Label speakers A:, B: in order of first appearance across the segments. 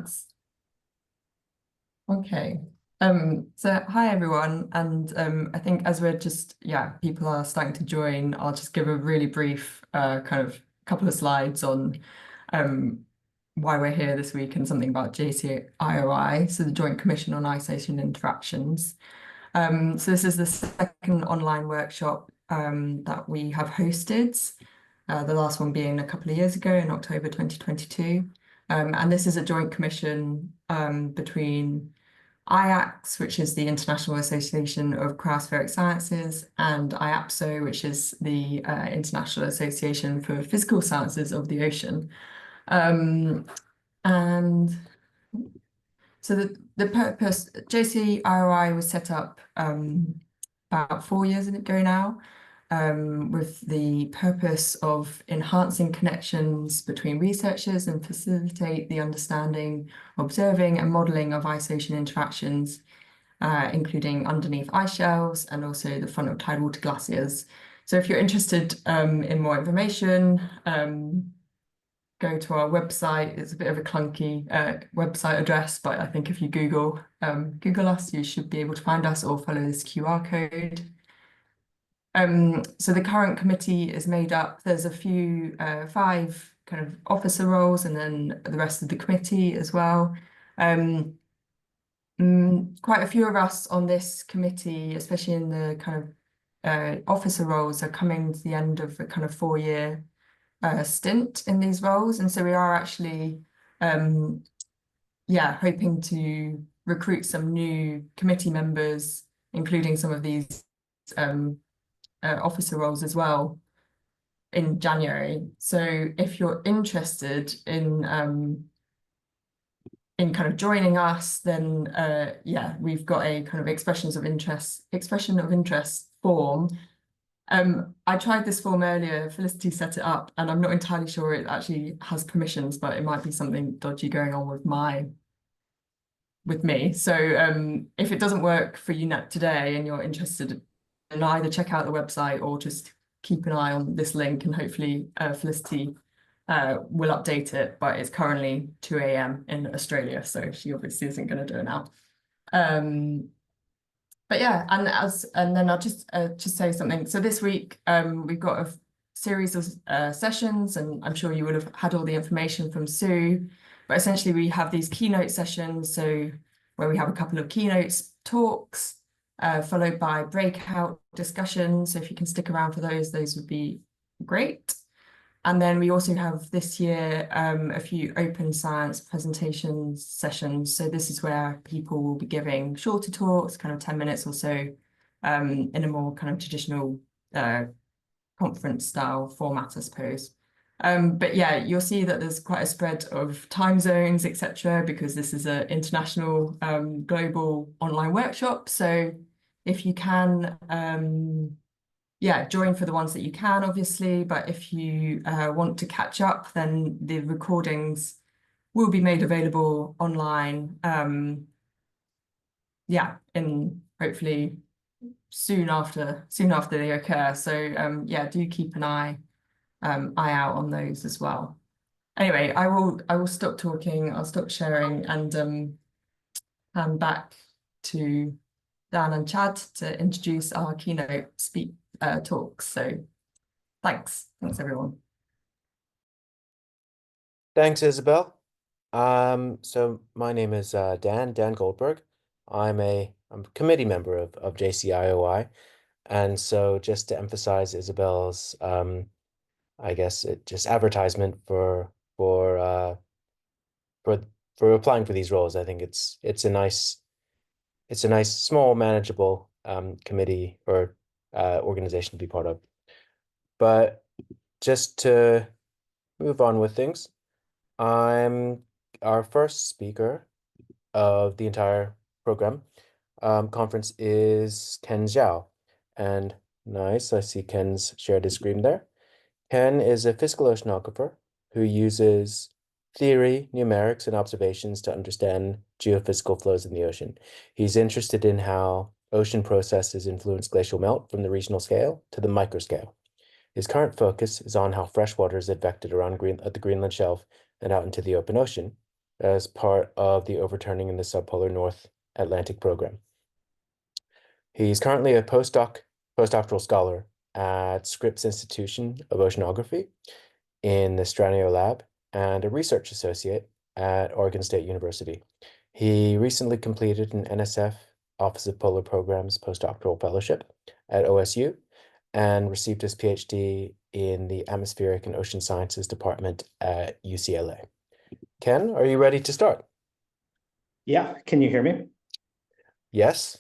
A: Thanks. Okay. So hi everyone, and I think as we're people are starting to join, I'll just give a really brief kind of couple of slides on why we're here this week and something about JCIOI, so the Joint Commission on Isolation Interactions. So this is the second online workshop that we have hosted, the last one being a couple of years ago in October 2022. And this is a joint commission between IACS, which is the International Association of Cryospheric Sciences, and IAPSO, which is the International Association for Physical Sciences of the Ocean. And so the purpose, JCIOI was set up about 4 years ago now, with the purpose of enhancing connections between researchers and facilitate the understanding, observing and modelling of isolation interactions, including underneath ice shelves and also the front of tidewater glaciers. So if you're interested in more information, go to our website. It's a bit of a clunky website address, but I think if you Google us, you should be able to find us or follow this QR code. So the current committee is made up, there's a few, 5 kind of officer roles and then the rest of the committee as well. Quite a few of us on this committee, especially in the kind of officer roles, are coming to the end of a kind of 4-year stint in these roles. And so we are actually, hoping to recruit some new committee members, including some of these officer roles as well in January. So if you're interested in kind of joining us, then we've got a kind of expression of interest form. I tried this form earlier, Felicity set it up, and I'm not entirely sure it actually has permissions, but it might be something dodgy going on with me. So if it doesn't work for you today and you're interested, then either check out the website or just keep an eye on this link, and hopefully Felicity will update it, but it's currently 2 a.m. in Australia, so she obviously isn't going to do it now. But yeah, and then I'll just say something. So this week we've got a series of sessions, and I'm sure you would have had all the information from Sue. But essentially, we have these keynote sessions, so where we have a couple of keynotes talks, followed by breakout discussions. So if you can stick around for those would be great. And then we also have this year a few open science presentation sessions. So this is where people will be giving shorter talks, kind of 10 minutes or so, in a more kind of traditional conference style format, I suppose. But yeah, you'll see that there's quite a spread of time zones, etc., because this is an international global online workshop. So if you can, join for the ones that you can, obviously, but if you want to catch up, then the recordings will be made available online, in hopefully soon after they occur. So do keep an eye out on those as well. Anyway, I will stop talking, I'll stop sharing, and hand back to Dan and Chad to introduce our keynote talks. So thanks everyone.
B: Thanks, Isabel. So my name is Dan Goldberg. I'm a committee member of JCIOI, and so just to emphasize Isabel's I guess just advertisement for applying for these roles, I think it's a nice small manageable committee or organization to be part of. But just to move on with things, I'm our first speaker of the entire program conference is Ken Zhao. And nice, I see Ken's shared his screen there. Ken is a physical oceanographer who uses theory, numerics, and observations to understand geophysical flows in the ocean. He's interested in how ocean processes influence glacial melt from the regional scale to the microscale. His current focus is on how fresh water is advected around the Greenland shelf and out into the open ocean. as part of the Overturning in the Subpolar North Atlantic program. He's currently a postdoctoral scholar at Scripps Institution of Oceanography in the Stranio Lab and a research associate at Oregon State University. He recently completed an NSF Office of Polar Programs postdoctoral fellowship at OSU and received his PhD in the Atmospheric and Ocean Sciences Department at UCLA. Ken, are you ready to start?
C: Yeah, can you hear me?
B: Yes.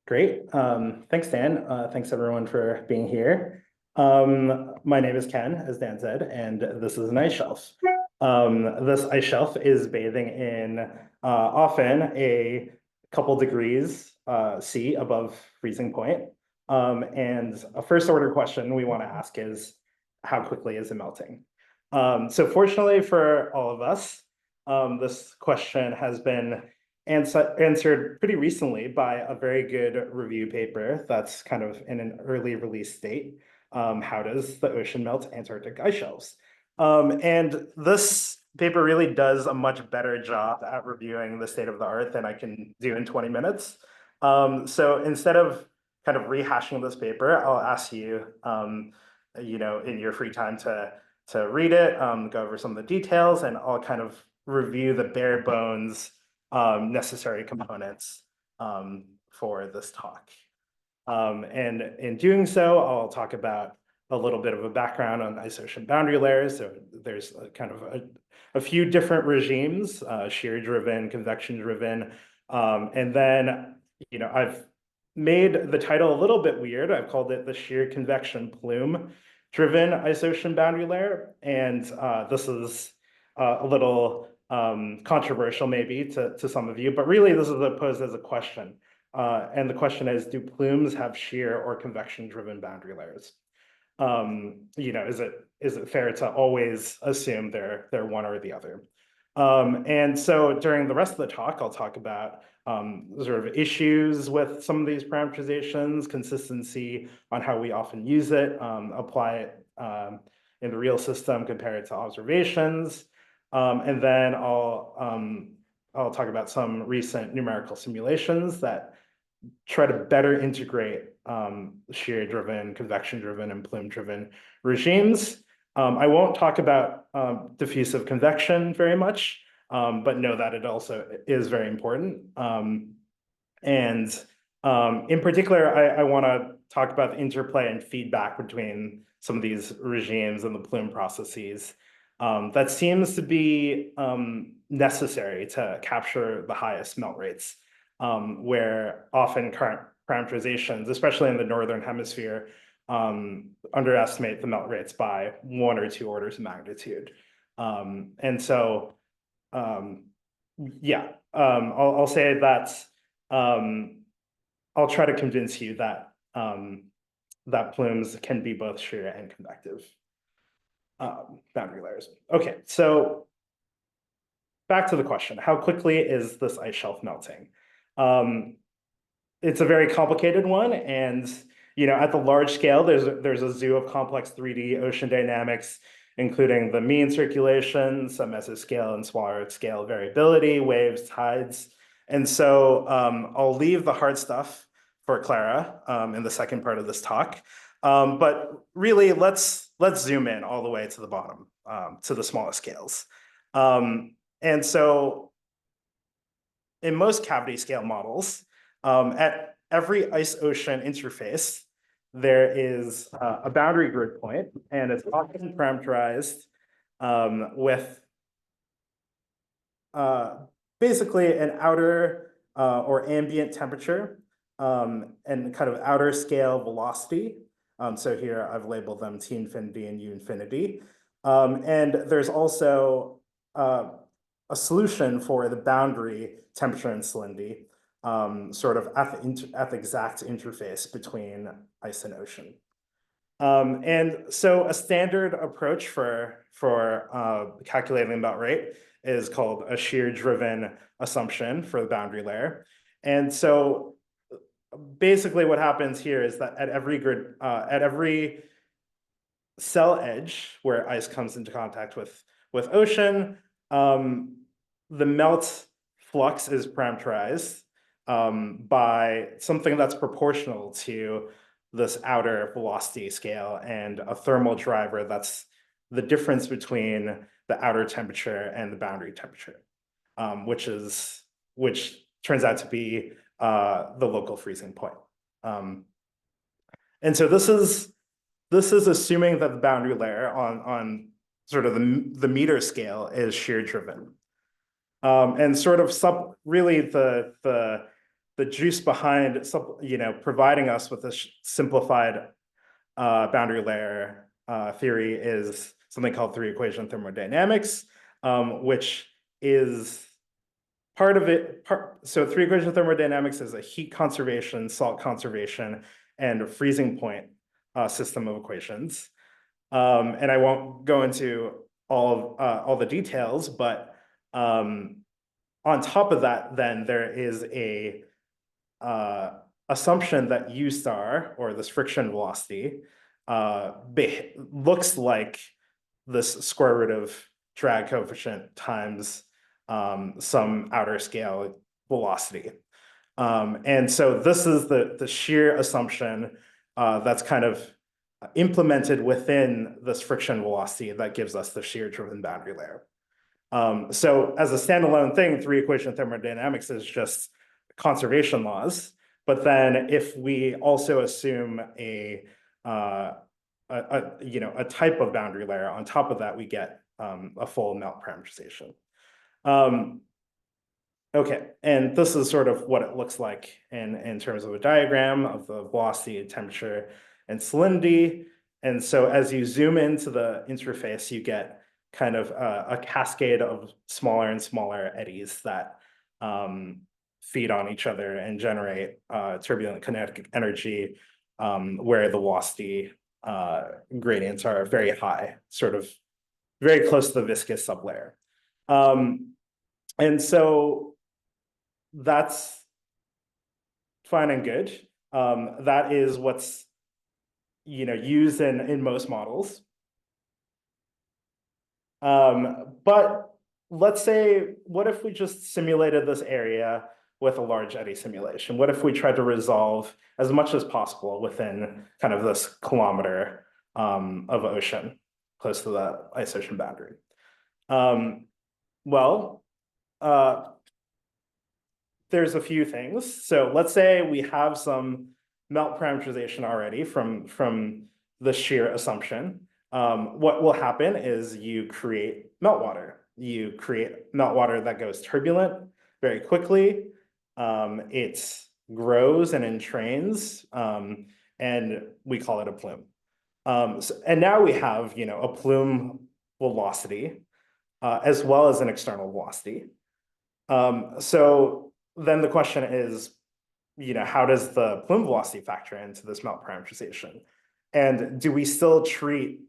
C: Great. Thanks, Dan. Thanks everyone for being here. My name is Ken, as Dan said, and this is an ice shelf. This ice shelf is bathing in often a couple degrees C above freezing point. And a first order question we want to ask is, how quickly is it melting? So fortunately for all of us, this question has been answered pretty recently by a very good review paper that's kind of in an early release state. How does the ocean melt Antarctic ice shelves? And this paper really does a much better job at reviewing the state of the art than I can do in 20 minutes. So instead of kind of rehashing this paper, I'll ask you, in your free time to read it, go over some of the details, and I'll kind of review the bare bones necessary components for this talk. And in doing so, I'll talk about a little bit of a background on ice-ocean boundary layers. So there's kind of a few different regimes, shear-driven, convection-driven. And then, I've made the title a little bit weird. I've called it the shear convection plume-driven ice-ocean boundary layer. And this is a little controversial maybe to some of you, but really this is posed as a question. And the question is, do plumes have shear or convection-driven boundary layers? Is it fair to always assume they're one or the other? And so during the rest of the talk, I'll talk about sort of issues with some of these parameterizations, consistency on how we often use it, apply it in the real system, compare it to observations. And then I'll talk about some recent numerical simulations that try to better integrate shear-driven, convection-driven, and plume-driven regimes. I won't talk about diffusive convection very much, but know that it also is very important. And in particular, I want to talk about the interplay and feedback between some of these regimes and the plume processes. That seems to be necessary to capture the highest melt rates, where often current parameterizations, especially in the Northern Hemisphere, underestimate the melt rates by 1 or 2 orders of magnitude. And so, yeah, I'll say that I'll try to convince you that that plumes can be both shear and convective boundary layers. Okay, so back to the question, how quickly is this ice shelf melting? It's a very complicated one, and at the large scale, there's a zoo of complex 3D ocean dynamics, including the mean circulation, some mesoscale and smaller scale variability, waves, tides. And so I'll leave the hard stuff for Clara in the second part of this talk. But really, let's zoom in all the way to the bottom, to the smallest scales. And so in most cavity scale models, at every ice-ocean interface, there is a boundary grid point, and it's often parameterized with basically an outer or ambient temperature and kind of outer scale velocity. So here I've labeled them T infinity and U infinity. And there's also a solution for the boundary temperature and salinity, sort of at the exact interface between ice and ocean. And so a standard approach for calculating the melt rate is called a shear-driven assumption for the boundary layer. And so basically what happens here is that at every cell edge where ice comes into contact with ocean, the melt flux is parameterized by something that's proportional to this outer velocity scale and a thermal driver that's the difference between the outer temperature and the boundary temperature, which turns out to be the local freezing point. And so this is assuming that the boundary layer on sort of the meter scale is shear driven. And sort of really the juice behind providing us with this simplified boundary layer theory is something called three-equation thermodynamics, which is part of it. So three-equation thermodynamics is a heat conservation, salt conservation, and a freezing point system of equations. And I won't go into all the details, but on top of that, then there is a assumption that U star, or this friction velocity, looks like this square root of drag coefficient times some outer scale velocity. And so this is the shear assumption that's kind of implemented within this friction velocity that gives us the shear-driven boundary layer. So as a standalone thing, three-equation thermodynamics is just conservation laws. But then if we also assume a type of boundary layer, on top of that, we get a full melt parameterization. Okay, and this is sort of what it looks like in terms of a diagram of the velocity, temperature, and salinity. And so as you zoom into the interface, you get kind of a cascade of smaller and smaller eddies that feed on each other and generate turbulent kinetic energy where the velocity gradients are very high, sort of very close to the viscous sublayer. And so that's fine and good. That is what's used in most models. But let's say, what if we just simulated this area with a large eddy simulation? What if we tried to resolve as much as possible within kind of this kilometer of ocean close to the ice ocean boundary? There's a few things. So let's say we have some melt parameterization already from the shear assumption. What will happen is you create meltwater. You create meltwater that goes turbulent very quickly. It grows and entrains, and we call it a plume. And now we have a plume velocity as well as an external velocity. So then the question is, how does the plume velocity factor into this melt parameterization? And do we still treat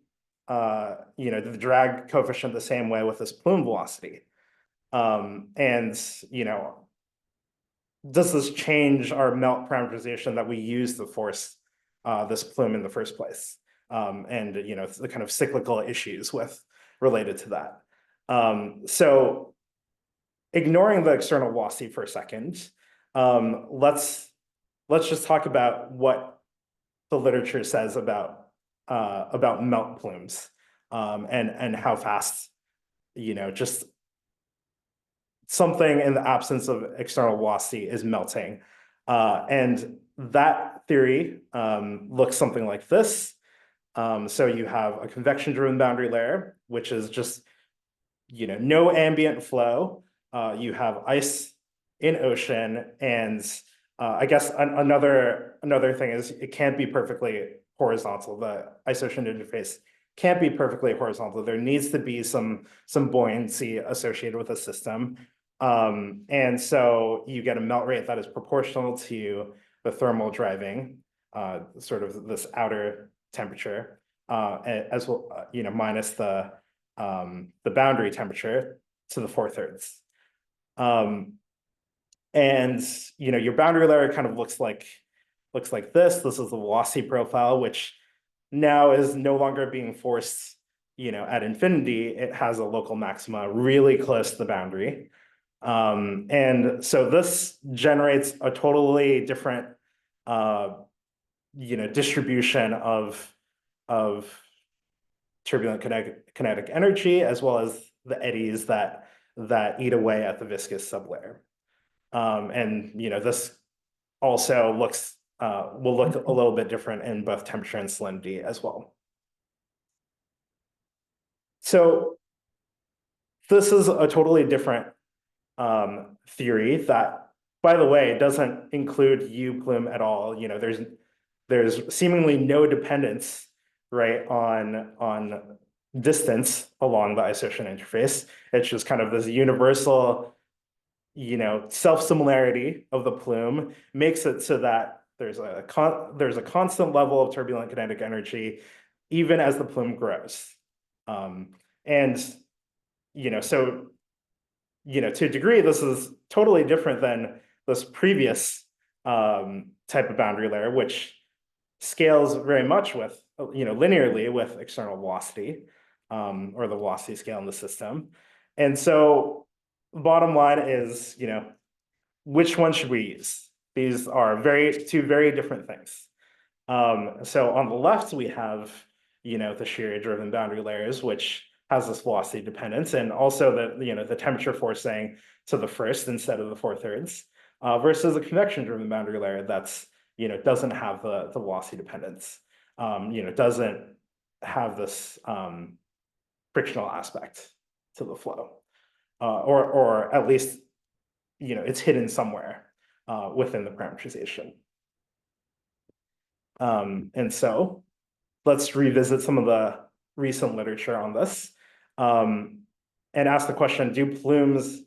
C: the drag coefficient the same way with this plume velocity? And does this change our melt parameterization that we use to force this plume in the first place? And the kind of cyclical issues related to that. So ignoring the external velocity for a second, let's just talk about what the literature says about melt plumes and how fast just something in the absence of external velocity is melting. And that theory looks something like this. So you have a convection-driven boundary layer, which is just no ambient flow. You have ice in ocean, and I guess another thing is it can't be perfectly horizontal. The ice-ocean interface can't be perfectly horizontal. There needs to be some buoyancy associated with the system. And so you get a melt rate that is proportional to the thermal driving, sort of this outer temperature, as well, minus the boundary temperature to the 4/3. And your boundary layer kind of looks like this. This is the velocity profile, which now is no longer being forced at infinity. It has a local maxima really close to the boundary. And so this generates a totally different, distribution of turbulent kinetic energy, as well as the eddies that eat away at the viscous sublayer. And this also looks will look a little bit different in both temperature and salinity as well. So this is a totally different theory that, by the way, doesn't include U plume at all. There's seemingly no dependence, right, on distance along the isocean interface. It's just kind of this universal, self-similarity of the plume makes it so that there's a constant level of turbulent kinetic energy, even as the plume grows. And so to a degree, this is totally different than this previous type of boundary layer, which scales very much with, linearly with external velocity, or the velocity scale in the system. And so the bottom line is, which one should we use? These are two very different things. So on the left, we have, the shear-driven boundary layers, which has this velocity dependence, and also the temperature forcing to the first instead of the 4/3, versus a convection-driven boundary layer that's doesn't have the velocity dependence, doesn't have this frictional aspect to the flow, or at least it's hidden somewhere within the parameterization. And so let's revisit some of the recent literature on this, and ask the question: do plumes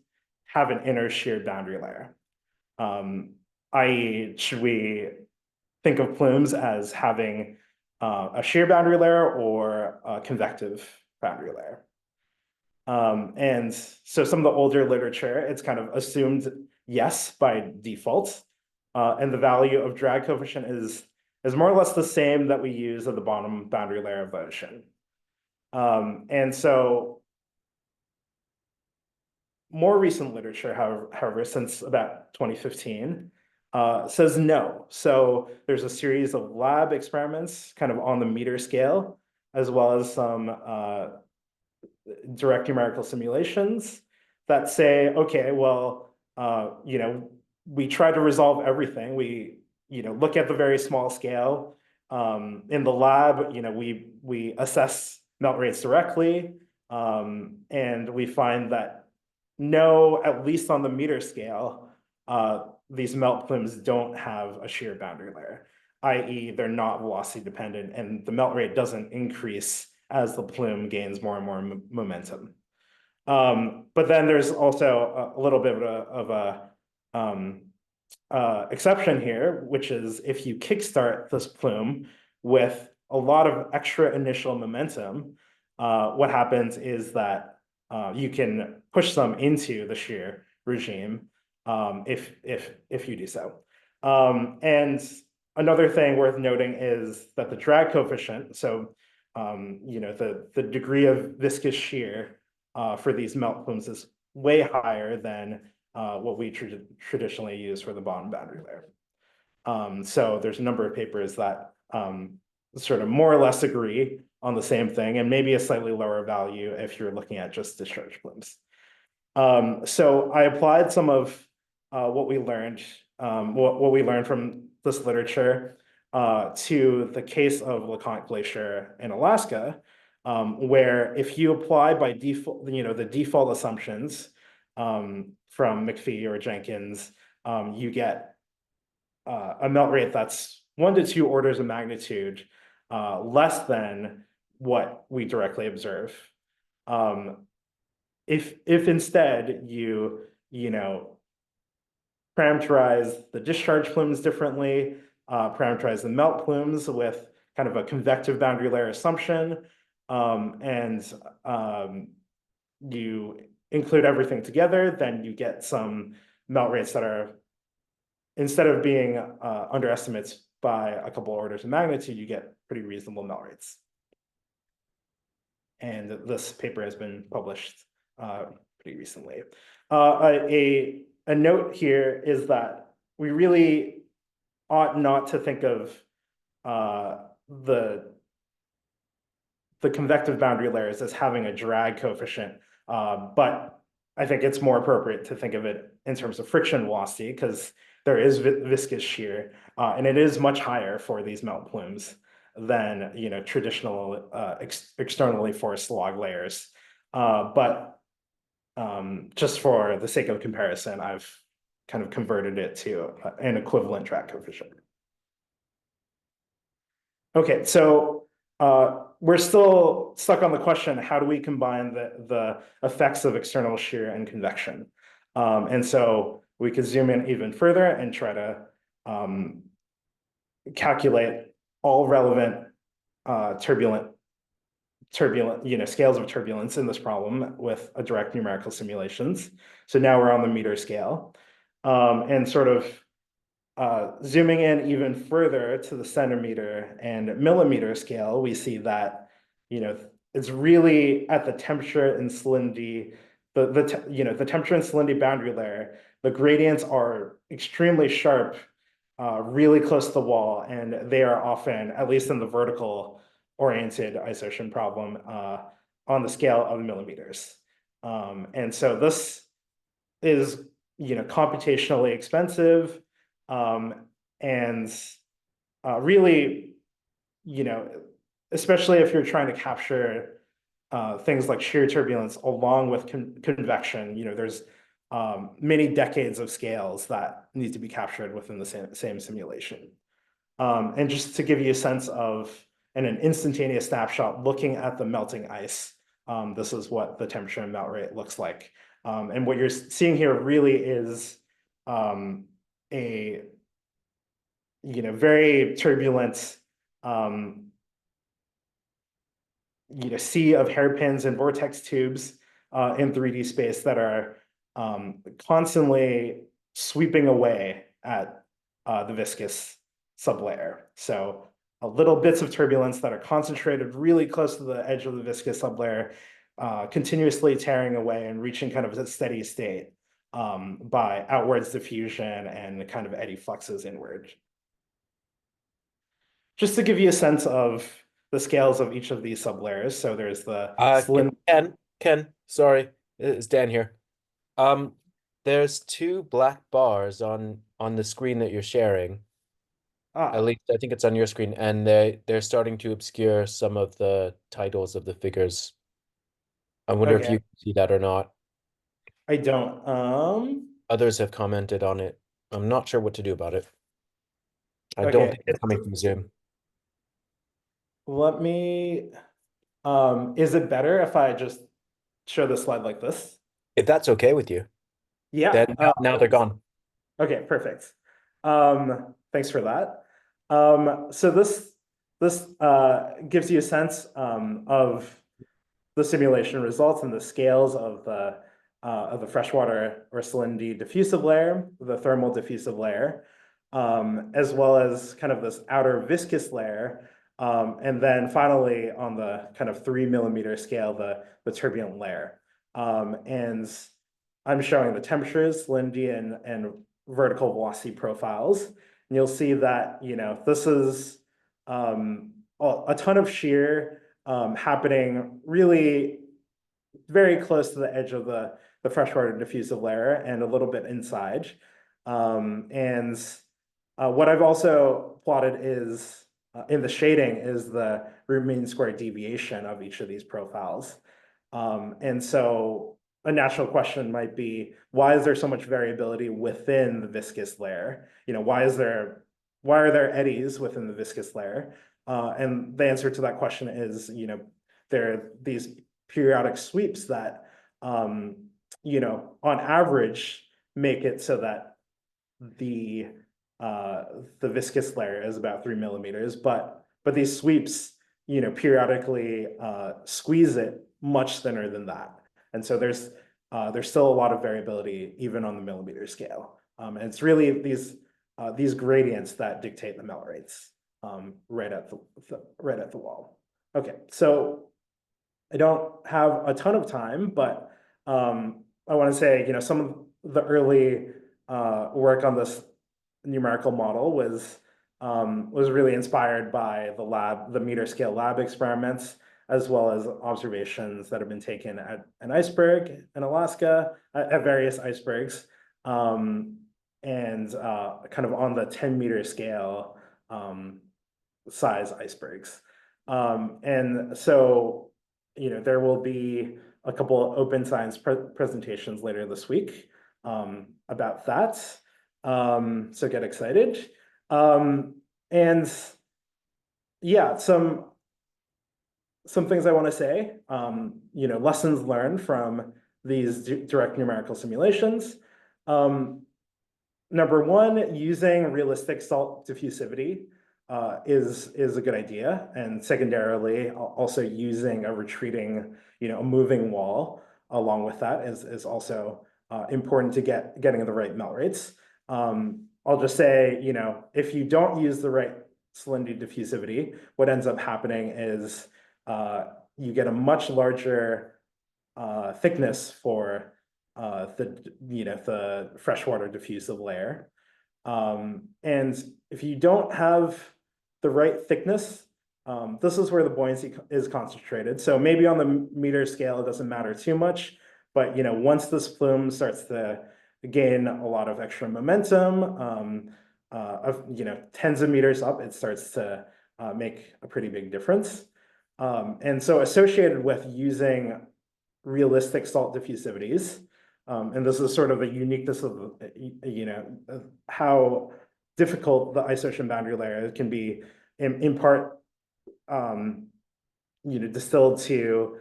C: have an inner shear boundary layer? I.e., should we think of plumes as having a shear boundary layer or a convective boundary layer? And so some of the older literature, it's kind of assumed yes by default, and the value of drag coefficient is more or less the same that we use at the bottom boundary layer of the ocean. And so more recent literature, however, since about 2015, says no. So there's a series of lab experiments kind of on the meter scale, as well as some direct numerical simulations that say, okay, well, we try to resolve everything. We, look at the very small scale. In the lab, we assess melt rates directly, and we find that no, at least on the meter scale, these melt plumes don't have a shear boundary layer, i.e. they're not velocity dependent, and the melt rate doesn't increase as the plume gains more and more momentum. But then there's also a little bit of a exception here, which is if you kickstart this plume with a lot of extra initial momentum, what happens is that you can push them into the shear regime if you do so. And another thing worth noting is that the drag coefficient, so the degree of viscous shear for these melt plumes is way higher than what we traditionally use for the bottom boundary layer. So there's a number of papers that sort of more or less agree on the same thing, and maybe a slightly lower value if you're looking at just discharge plumes. So I applied some of what we learned from this literature to the case of LeConte Glacier in Alaska, where if you apply by default, the default assumptions from McPhee or Jenkins, you get a melt rate that's 1 to 2 orders of magnitude less than what we directly observe. If instead you parameterize the discharge plumes differently, parameterize the melt plumes with kind of a convective boundary layer assumption, and you include everything together, then you get some melt rates that are, instead of being underestimates by a couple orders of magnitude, you get pretty reasonable melt rates. And this paper has been published pretty recently. A note here is that we really ought not to think of the convective boundary layers as having a drag coefficient, but I think it's more appropriate to think of it in terms of friction velocity, because there is viscous shear, and it is much higher for these melt plumes than traditional externally forced log layers. But just for the sake of comparison, I've kind of converted it to an equivalent drag coefficient. Okay, so we're still stuck on the question, how do we combine the effects of external shear and convection? And so we could zoom in even further and try to calculate all relevant turbulent scales of turbulence in this problem with a direct numerical simulations. So now we're on the meter scale, and sort of zooming in even further to the centimeter and millimeter scale, we see that it's really at the temperature and salinity, the temperature and salinity boundary layer, the gradients are extremely sharp, really close to the wall, and they are often, at least in the vertical oriented isolation problem, on the scale of millimeters. And so this is computationally expensive, and really, especially if you're trying to capture things like shear turbulence along with convection, there's many decades of scales that need to be captured within the same simulation. And just to give you a sense of, in an instantaneous snapshot, looking at the melting ice, this is what the temperature and melt rate looks like. And what you're seeing here really is a very turbulent sea of hairpins and vortex tubes in 3D space that are constantly sweeping away at the viscous sublayer. So little bits of turbulence that are concentrated really close to the edge of the viscous sublayer, continuously tearing away and reaching kind of a steady state by outwards diffusion and kind of eddy fluxes inward. Just to give you a sense of the scales of each of these sublayers. So there's the
B: Ken, sorry, it's Dan here. There's two black bars on the screen that you're sharing. At least I think it's on your screen, and they're starting to obscure some of the titles of the figures. I wonder if you can see that or not.
C: I don't.
B: Others have commented on it. I'm not sure what to do about it. I don't think it's coming from Zoom.
C: Let me, is it better if I just show the slide like this?
B: If that's okay with you.
C: Yeah.
B: Then now they're gone.
C: Okay, perfect. Thanks for that. So this gives you a sense of the simulation results and the scales of the freshwater or salinity diffusive layer, the thermal diffusive layer, as well as kind of this outer viscous layer, and then finally on the kind of 3 millimeter scale, the turbulent layer. And I'm showing the temperatures, salinity, and vertical velocity profiles. And you'll see that, this is a ton of shear happening really very close to the edge of the freshwater diffusive layer and a little bit inside. And what I've also plotted is, in the shading, is the root mean squared deviation of each of these profiles. And so a natural question might be, why is there so much variability within the viscous layer? Why are there eddies within the viscous layer? And the answer to that question is, there are these periodic sweeps that, on average, make it so that the viscous layer is about 3 millimeters, but these sweeps, periodically squeeze it much thinner than that. And so there's still a lot of variability even on the millimeter scale. And it's really these gradients that dictate the melt rates right at the wall. Okay, so I don't have a ton of time, but I want to say, some of the early work on this numerical model was really inspired by the meter scale lab experiments, as well as observations that have been taken at an iceberg in Alaska, at various icebergs, and kind of on the 10-meter scale size icebergs. And so, there will be a couple of open science presentations later this week about that. So get excited. And yeah, some things I want to say, lessons learned from these direct numerical simulations. Number one, using realistic salt diffusivity is a good idea. And secondarily, also using a retreating, a moving wall along with that is also important to getting the right melt rates. I'll just say, if you don't use the right salinity diffusivity, what ends up happening is you get a much larger thickness for the freshwater diffusive layer. And if you don't have the right thickness, this is where the buoyancy is concentrated. So maybe on the meter scale, it doesn't matter too much, but once this plume starts to gain a lot of extra momentum, tens of meters up, it starts to make a pretty big difference. And so associated with using realistic salt diffusivities, and this is sort of a uniqueness of, how difficult the ice-ocean boundary layer can be in part, distilled to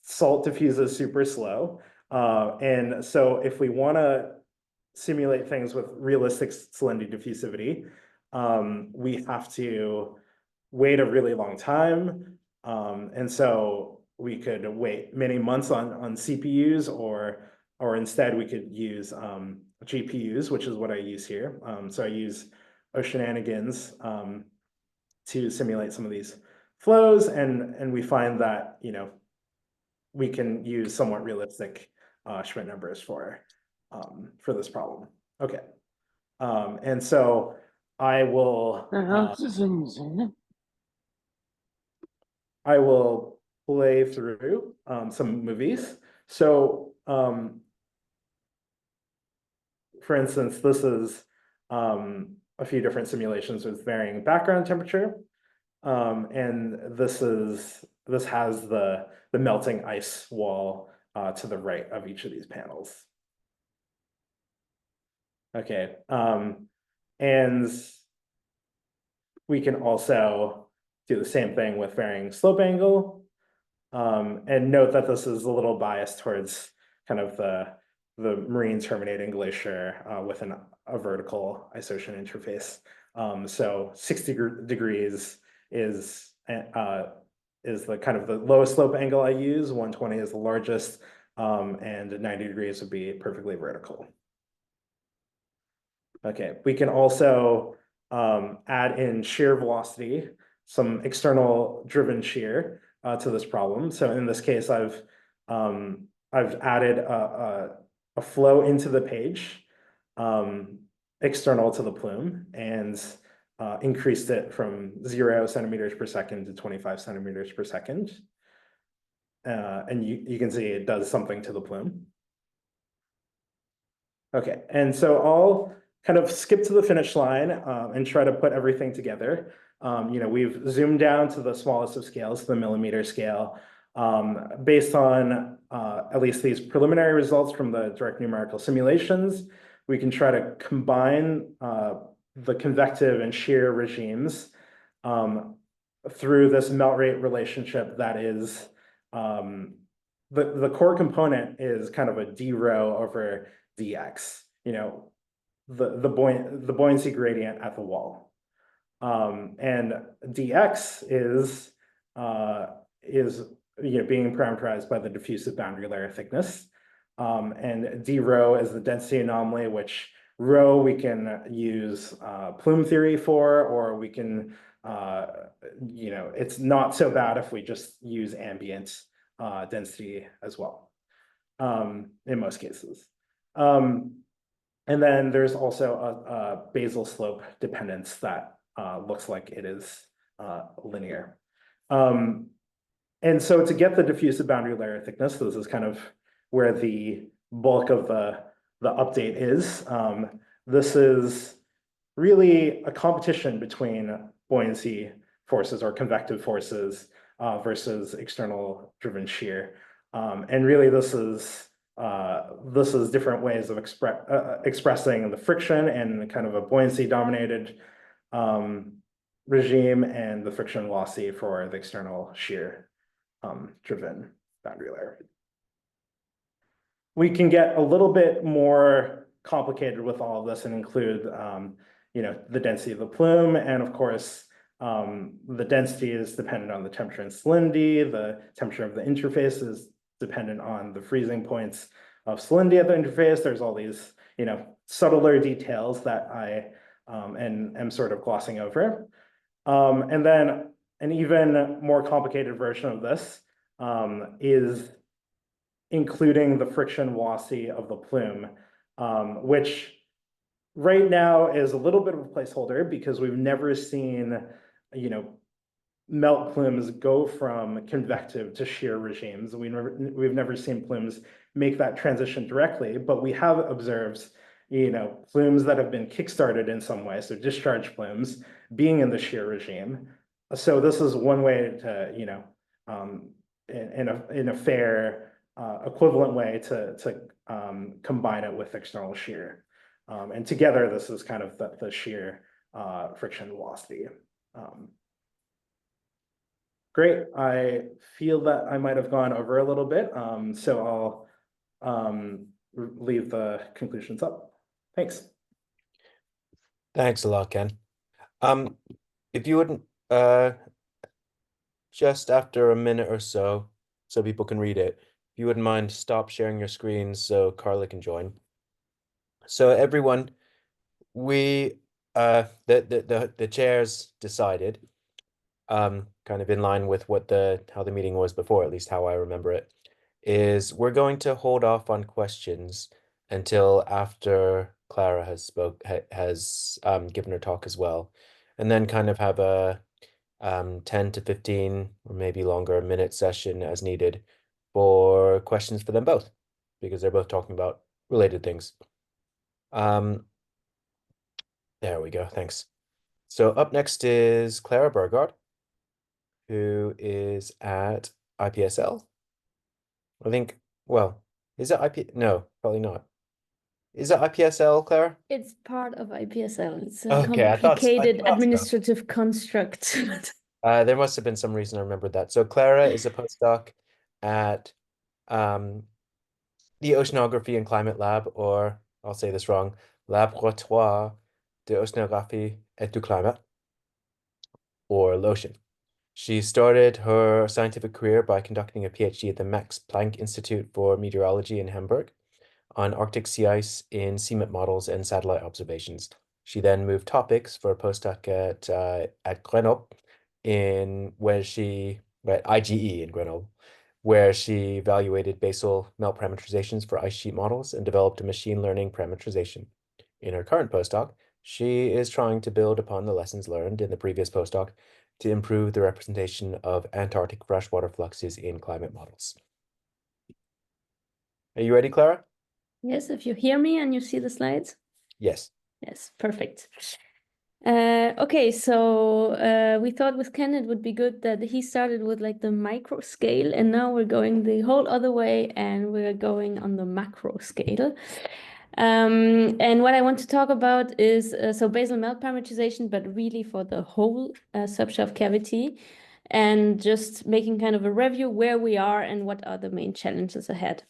C: salt diffuses super slow. And so if we want to simulate things with realistic salinity diffusivity, we have to wait a really long time. And so we could wait many months on CPUs, or instead we could use GPUs, which is what I use here. So I use Oceananigans to simulate some of these flows, and we find that we can use somewhat realistic Schmidt numbers for this problem. Okay, and so I will play through some movies. So, for instance, this is a few different simulations with varying background temperature, and this has the melting ice wall to the right of each of these panels. Okay, and we can also do the same thing with varying slope angle. And note that this is a little biased towards kind of the marine terminating glacier with a vertical ice-ocean interface. So 60 degrees is the kind of the lowest slope angle I use. 120 is the largest, and 90 degrees would be perfectly vertical. Okay, we can also add in shear velocity, some external driven shear to this problem. So in this case, I've added a flow into the page external to the plume, and increased it from 0 centimeters per second to 25 centimeters per second. And you can see it does something to the plume. Okay, and so I'll kind of skip to the finish line and try to put everything together. We've zoomed down to the smallest of scales, the millimeter scale, based on at least these preliminary results from the direct numerical simulations. We can try to combine the convective and shear regimes through this melt rate relationship that is, the core component is kind of a d rho over dx, the buoyancy gradient at the wall. And dx is being parameterized by the diffusive boundary layer thickness. And d rho is the density anomaly, which rho we can use plume theory for, or we can, it's not so bad if we just use ambient density as well. in most cases. And then there's also a basal slope dependence that looks like it is linear. And so to get the diffusive boundary layer thickness, this is kind of where the bulk of the update is. This is really a competition between buoyancy forces or convective forces versus external driven shear. And really this is different ways of expressing the friction and kind of a buoyancy dominated regime and the friction velocity for the external shear driven boundary layer. We can get a little bit more complicated with all of this and include the density of the plume, and of course the density is dependent on the temperature and salinity. The temperature of the interface is dependent on the freezing points of salinity at the interface. There's all these subtler details that I am sort of glossing over. And then an even more complicated version of this is including the friction velocity of the plume, which right now is a little bit of a placeholder because we've never seen, melt plumes go from convective to shear regimes. We've never seen plumes make that transition directly, but we have observed, plumes that have been kickstarted in some way, so discharge plumes being in the shear regime. So this is one way to, in a fair, equivalent way to combine it with external shear. And together, this is kind of the shear friction velocity. Great. I feel that I might have gone over a little bit, so I'll leave the conclusions up. Thanks.
B: Thanks a lot, Ken. If you wouldn't, just after a minute or so people can read it, if you wouldn't mind, stop sharing your screens so Carla can join. So everyone, we the chairs decided, kind of in line with what how the meeting was before, at least how I remember it, is we're going to hold off on questions until after Clara has given her talk as well, and then kind of have a 10 to 15 or maybe longer minute session as needed for questions for them both, because they're both talking about related things. There we go. Thanks. So up next is Clara Burgard, who is at IPSL. I think, well, is it No, probably not. Is it IPSL, Clara?
D: It's part of IPSL. It's a
B: Okay, I thought so.
D: complicated administrative construct.
B: There must have been some reason I remembered that. So Clara is a postdoc at the Oceanography and Climate Lab, or I'll say this wrong, Laboratoire de Oceanographie et du Climat, or LOCEAN. She started her scientific career by conducting a PhD at the Max Planck Institute for Meteorology in Hamburg on Arctic sea ice in CMIP models and satellite observations. She then moved topics for a postdoc at Grenoble, at IGE in Grenoble, where she evaluated basal melt parameterizations for ice sheet models and developed a machine learning parameterization. In her current postdoc, she is trying to build upon the lessons learned in the previous postdoc to improve the representation of Antarctic freshwater fluxes in climate models. Are you ready, Clara?
D: Yes, if you hear me and you see the slides.
B: Yes.
D: Yes, perfect. Okay, so we thought with Ken it would be good that he started with like the micro scale, and now we're going the whole other way and we're going on the macro scale. And what I want to talk about is so basal melt parameterization, but really for the whole subshelf cavity, and just making kind of a review where we are and what are the main challenges ahead.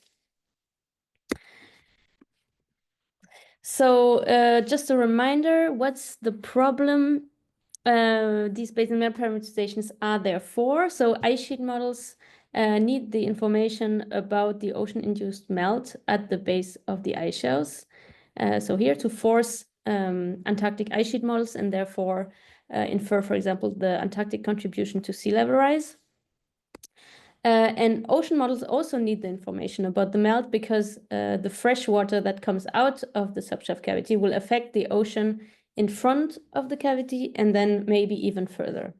D: So just a reminder, what's the problem these basal melt parameterizations are there for? So ice sheet models need the information about the ocean-induced melt at the base of the ice shelves. So here to force Antarctic ice sheet models and therefore infer, for example, the Antarctic contribution to sea level rise. And ocean models also need the information about the melt because the fresh water that comes out of the subshelf cavity will affect the ocean in front of the cavity and then maybe even further.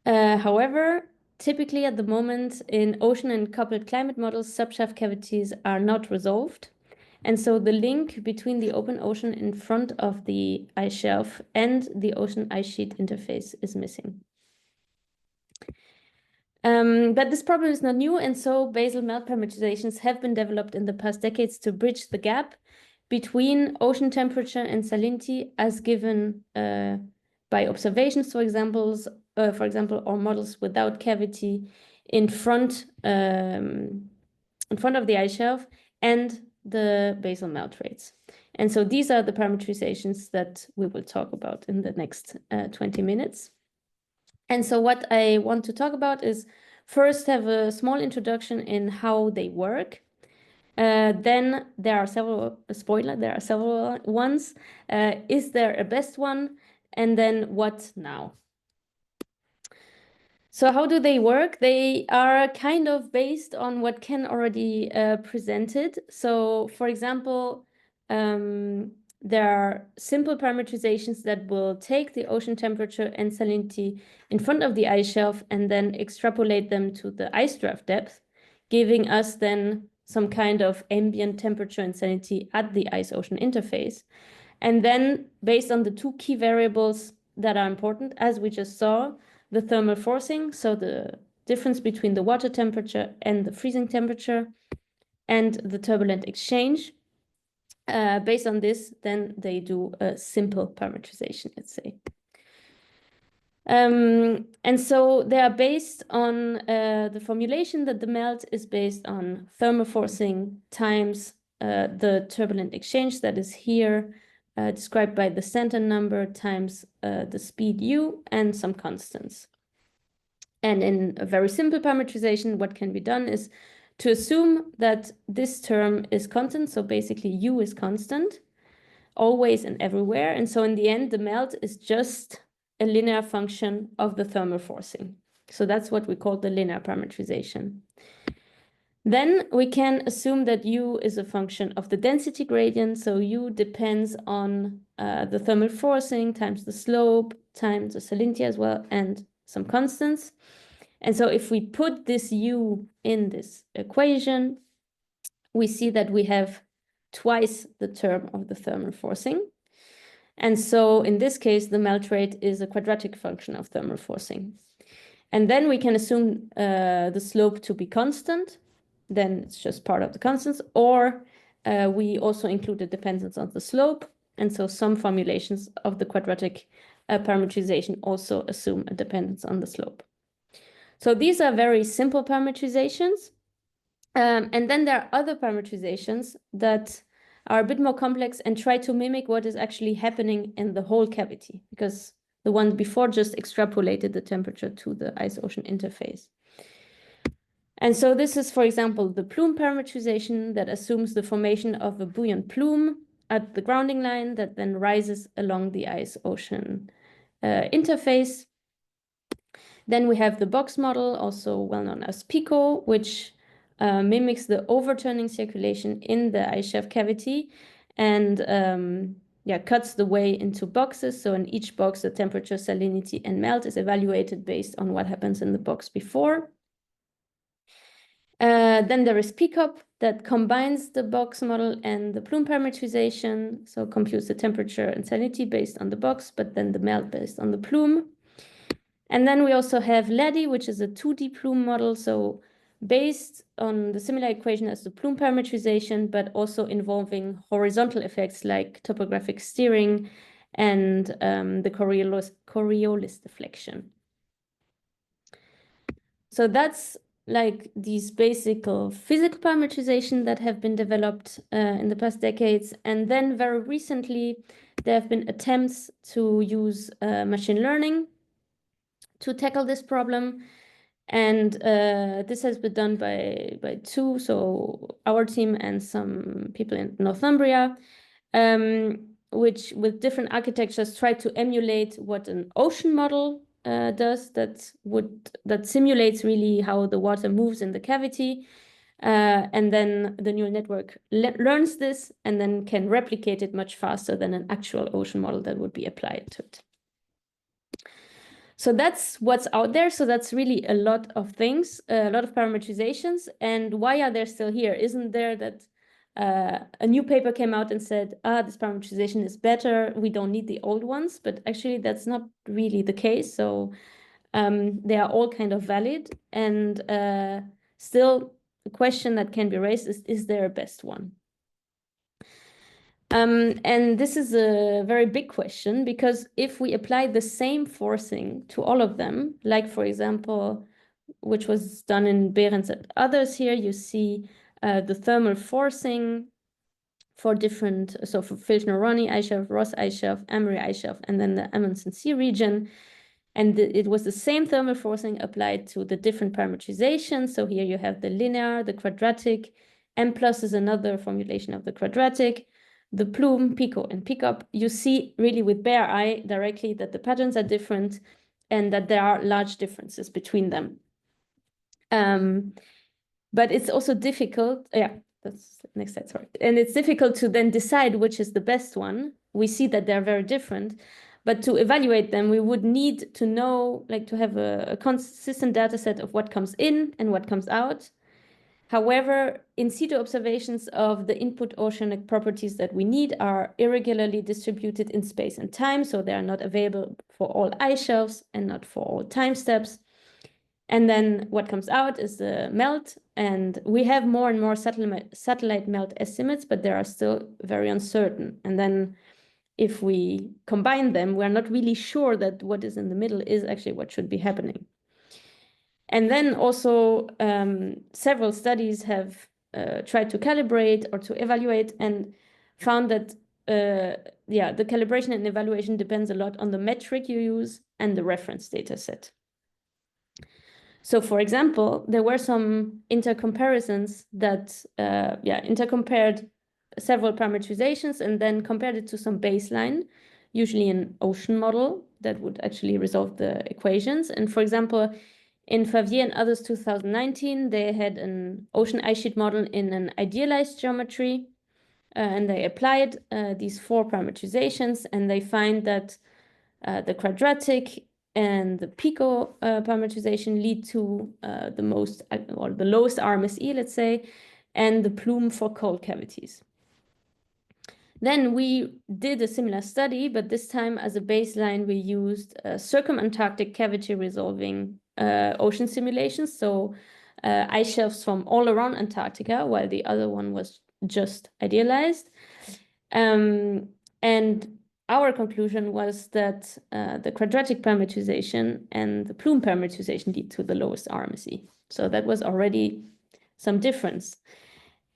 D: However, typically at the moment in ocean and coupled climate models, subshelf cavities are not resolved. And so the link between the open ocean in front of the ice shelf and the ocean ice sheet interface is missing. But this problem is not new, and so basal melt parameterizations have been developed in the past decades to bridge the gap between ocean temperature and salinity as given by observations, for example, or models without cavity in front of the ice shelf and the basal melt rates. And so these are the parameterizations that we will talk about in the next 20 minutes. And so what I want to talk about is first have a small introduction in how they work. Then there are several, there are several ones. Is there a best one? And then what now? So how do they work? They are kind of based on what Ken already presented. So for example, there are simple parameterizations that will take the ocean temperature and salinity in front of the ice shelf and then extrapolate them to the ice draft depth, giving us then some kind of ambient temperature and salinity at the ice-ocean interface. And then based on the two key variables that are important, as we just saw, the thermal forcing, so the difference between the water temperature and the freezing temperature, and the turbulent exchange. Based on this, then they do a simple parameterization, let's say. And so they are based on the formulation that the melt is based on thermal forcing times the turbulent exchange that is here described by the Stanton number times the speed u and some constants. And in a very simple parameterization, what can be done is to assume that this term is constant. So basically u is constant, always and everywhere. And so in the end, the melt is just a linear function of the thermal forcing. So that's what we call the linear parameterization. Then we can assume that u is a function of the density gradient. So u depends on the thermal forcing times the slope times the salinity as well and some constants. And so if we put this u in this equation, we see that we have twice the term of the thermal forcing. And so in this case, the melt rate is a quadratic function of thermal forcing. And then we can assume the slope to be constant. Then it's just part of the constants. Or we also include the dependence on the slope. And so some formulations of the quadratic parameterization also assume a dependence on the slope. So these are very simple parameterizations. And then there are other parameterizations that are a bit more complex and try to mimic what is actually happening in the whole cavity, because the one before just extrapolated the temperature to the ice-ocean interface. And so this is, for example, the plume parameterization that assumes the formation of a buoyant plume at the grounding line that then rises along the ice-ocean interface. Then we have the box model, also well known as PICO, which mimics the overturning circulation in the ice shelf cavity and cuts the way into boxes. So in each box, the temperature, salinity, and melt is evaluated based on what happens in the box before. Then there is PCOP that combines the box model and the plume parameterization. So computes the temperature and salinity based on the box, but then the melt based on the plume. And then we also have LADI, which is a 2D plume model. So based on the similar equation as the plume parameterization, but also involving horizontal effects like topographic steering and the Coriolis deflection. So that's like these basic physical parameterization that have been developed in the past decades. And then very recently, there have been attempts to use machine learning to tackle this problem. And this has been done by two, so our team and some people in Northumbria, which with different architectures try to emulate what an ocean model does that simulates really how the water moves in the cavity. And then the neural network learns this and then can replicate it much faster than an actual ocean model that would be applied to it. So that's what's out there. So that's really a lot of things, a lot of parameterizations. And why are they still here? Isn't there that a new paper came out and said, this parameterization is better, we don't need the old ones? But actually, that's not really the case. So they are all kind of valid. And still, the question that can be raised is there a best one? And this is a very big question, because if we apply the same forcing to all of them, like, for example, which was done in Behrens and others here, you see the thermal forcing for different, so for Filchner-Ronne ice shelf, Ross ice shelf, Emery ice shelf, and then the Amundsen Sea region. And it was the same thermal forcing applied to the different parameterizations. So here you have the linear, the quadratic, M plus is another formulation of the quadratic, the plume, pico, and pickup. You see really with bare eye directly that the patterns are different and that there are large differences between them. But it's also difficult, that's the next slide, sorry. And it's difficult to then decide which is the best one. We see that they're very different, but to evaluate them, we would need to know, like, to have a consistent data set of what comes in and what comes out. However, in situ observations of the input oceanic properties that we need are irregularly distributed in space and time, so they are not available for all ice shelves and not for all time steps. And then what comes out is the melt, and we have more and more satellite melt estimates, but they are still very uncertain. And then if we combine them, we're not really sure that what is in the middle is actually what should be happening. And then also several studies have tried to calibrate or to evaluate and found that the calibration and evaluation depends a lot on the metric you use and the reference data set. So for example, there were some intercomparisons that intercompared several parameterizations and then compared it to some baseline, usually an ocean model that would actually resolve the equations. And for example, in Favier and others 2019, they had an ocean ice sheet model in an idealized geometry, and they applied these 4 parameterizations, and they find that the quadratic and the pico parameterization lead to the lowest RMSE, let's say, and the plume for cold cavities. Then we did a similar study, but this time as a baseline, we used circumantarctic cavity resolving ocean simulations, so ice shelves from all around Antarctica, while the other one was just idealized. And our conclusion was that the quadratic parameterization and the plume parameterization lead to the lowest RMSE. So that was already some difference.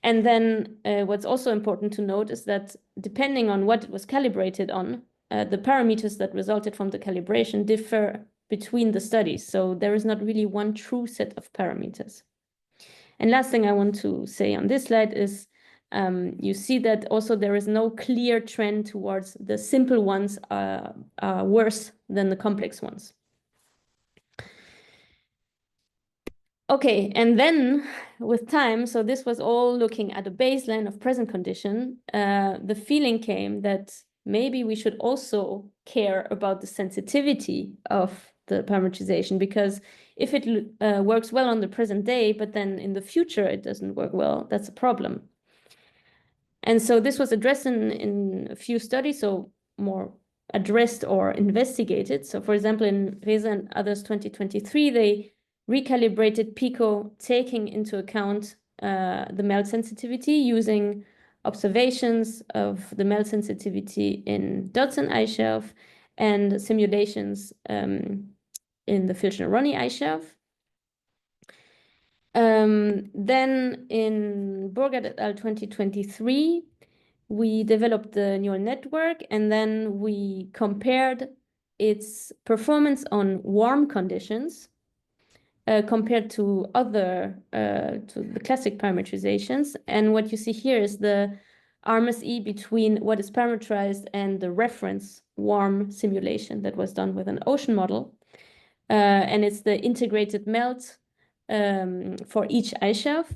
D: And then what's also important to note is that depending on what it was calibrated on, the parameters that resulted from the calibration differ between the studies. So there is not really one true set of parameters. And last thing I want to say on this slide is you see that also there is no clear trend towards the simple ones are worse than the complex ones. Okay, and then with time, so this was all looking at a baseline of present condition, the feeling came that maybe we should also care about the sensitivity of the parameterization, because if it works well on the present day, but then in the future it doesn't work well, that's a problem. And so this was addressed in a few studies, so more addressed or investigated. So for example, in Reza and others 2023, they recalibrated PICO taking into account the melt sensitivity using observations of the melt sensitivity in Dodson ice shelf and simulations in the Filchner-Ronne ice shelf. Then in Burgard et al. 2023, we developed the neural network, and then we compared its performance on warm conditions compared to other, to the classic parameterizations. And what you see here is the RMSE between what is parameterized and the reference warm simulation that was done with an ocean model. and it's the integrated melt for each ice shelf.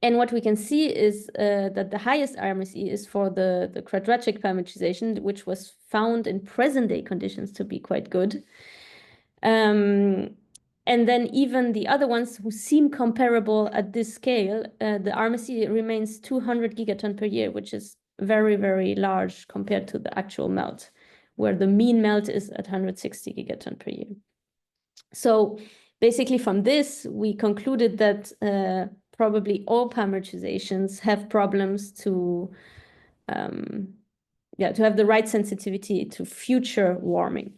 D: And what we can see is that the highest RMSE is for the quadratic parameterization, which was found in present-day conditions to be quite good. And then even the other ones who seem comparable at this scale, the RMSE remains 200 gigaton per year, which is very, very large compared to the actual melt, where the mean melt is at 160 gigaton per year. So basically from this, we concluded that probably all parameterizations have problems to have the right sensitivity to future warming.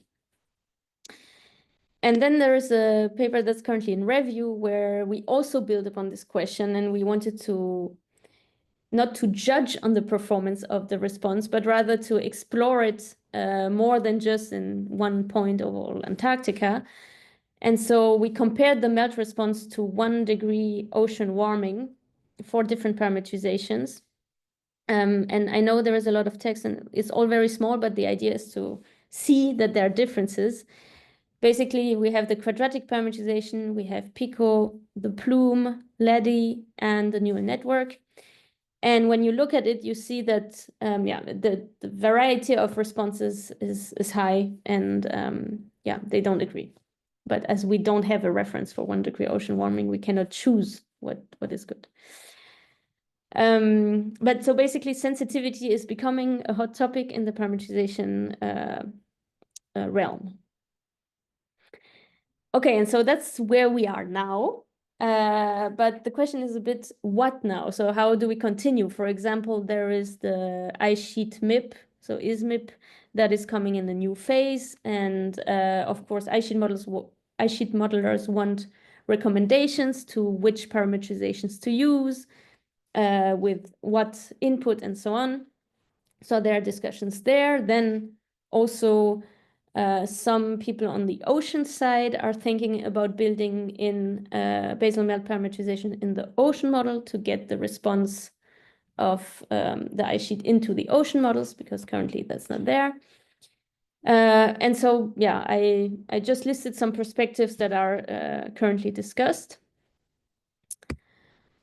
D: And then there is a paper that's currently in review where we also build upon this question, and we wanted to not to judge on the performance of the response, but rather to explore it more than just in one point of all Antarctica. And so we compared the melt response to 1 degree ocean warming for different parameterizations. And I know there is a lot of text and it's all very small, but the idea is to see that there are differences. Basically, we have the quadratic parameterization, we have PICO, the plume, LEDI, and the neural network. And when you look at it, you see that the variety of responses is high, and they don't agree. But as we don't have a reference for 1 degree ocean warming, we cannot choose what is good. But so basically, sensitivity is becoming a hot topic in the parameterization realm. Okay, and so that's where we are now. But the question is a bit, what now? So how do we continue? For example, there is the ice sheet MIP, so ISMIP, that is coming in a new phase. And of course, ice sheet modelers want recommendations to which parameterizations to use, with what input and so on. So there are discussions there. Then also some people on the ocean side are thinking about building in basal melt parameterization in the ocean model to get the response of the ice sheet into the ocean models, because currently that's not there. And so, yeah, I just listed some perspectives that are currently discussed.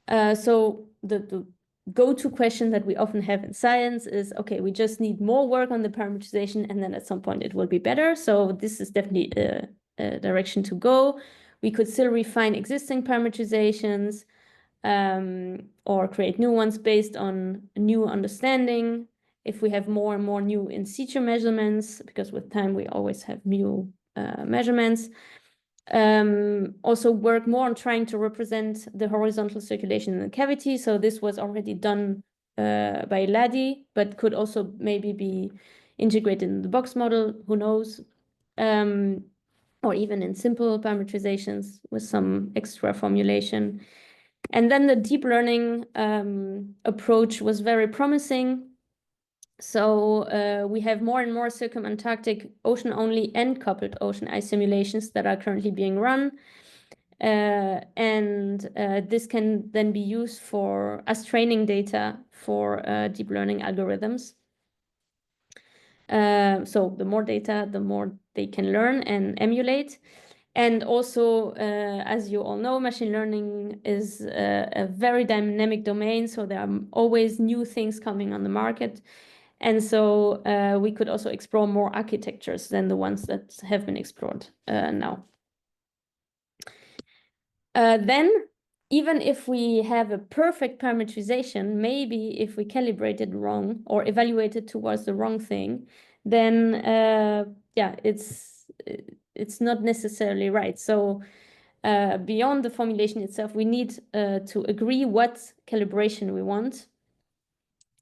D: So the go-to question that we often have in science is, okay, we just need more work on the parameterization, and then at some point it will be better. So this is definitely a direction to go. We could still refine existing parameterizations, or create new ones based on new understanding. If we have more and more new in situ measurements, because with time we always have new measurements. Also work more on trying to represent the horizontal circulation in the cavity. So this was already done by LADI, but could also maybe be integrated in the box model, who knows? Or even in simple parameterizations with some extra formulation. And then the deep learning approach was very promising. So we have more and more circumantarctic ocean-only and coupled ocean ice simulations that are currently being run. And this can then be used as training data for deep learning algorithms. So the more data, the more they can learn and emulate. And also, as you all know, machine learning is a very dynamic domain. So there are always new things coming on the market. And so we could also explore more architectures than the ones that have been explored now. Then, even if we have a perfect parameterization, maybe if we calibrate it wrong or evaluate it towards the wrong thing, then it's not necessarily right. So beyond the formulation itself, we need to agree what calibration we want.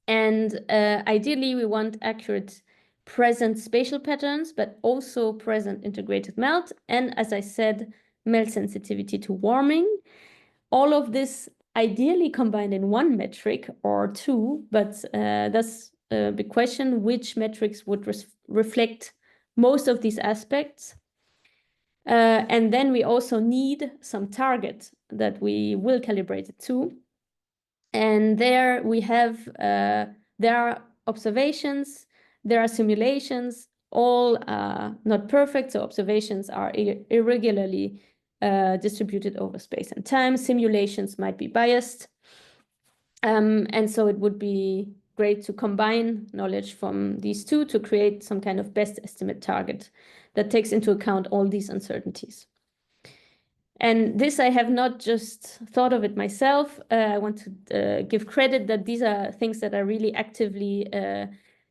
D: And ideally, we want accurate present spatial patterns, but also present integrated melt. And as I said, melt sensitivity to warming. All of this ideally combined in one metric or two, but that's a big question, which metrics would reflect most of these aspects. And then we also need some target that we will calibrate it to. And there we have, there are observations, there are simulations, all are not perfect, so observations are irregularly distributed over space and time. Simulations might be biased. And so it would be great to combine knowledge from these two to create some kind of best estimate target that takes into account all these uncertainties. And this, I have not just thought of it myself. I want to give credit that these are things that are really actively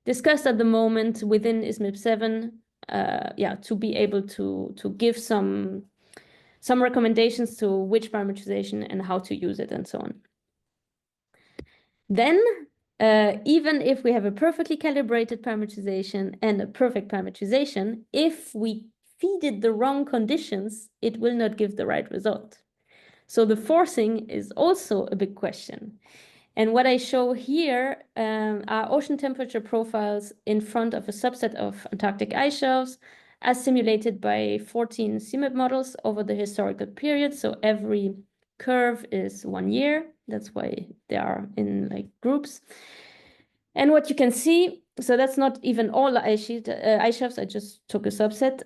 D: discussed at the moment within ISMIP 7, to be able to give some recommendations to which parameterization and how to use it and so on. Then, even if we have a perfectly calibrated parameterization and a perfect parameterization, if we feed it the wrong conditions, it will not give the right result. So the forcing is also a big question. And what I show here are ocean temperature profiles in front of a subset of Antarctic ice shelves as simulated by 14 CMIP models over the historical period. So every curve is 1 year. That's why they are in like groups. And what you can see, so that's not even all ice shelves, I just took a subset.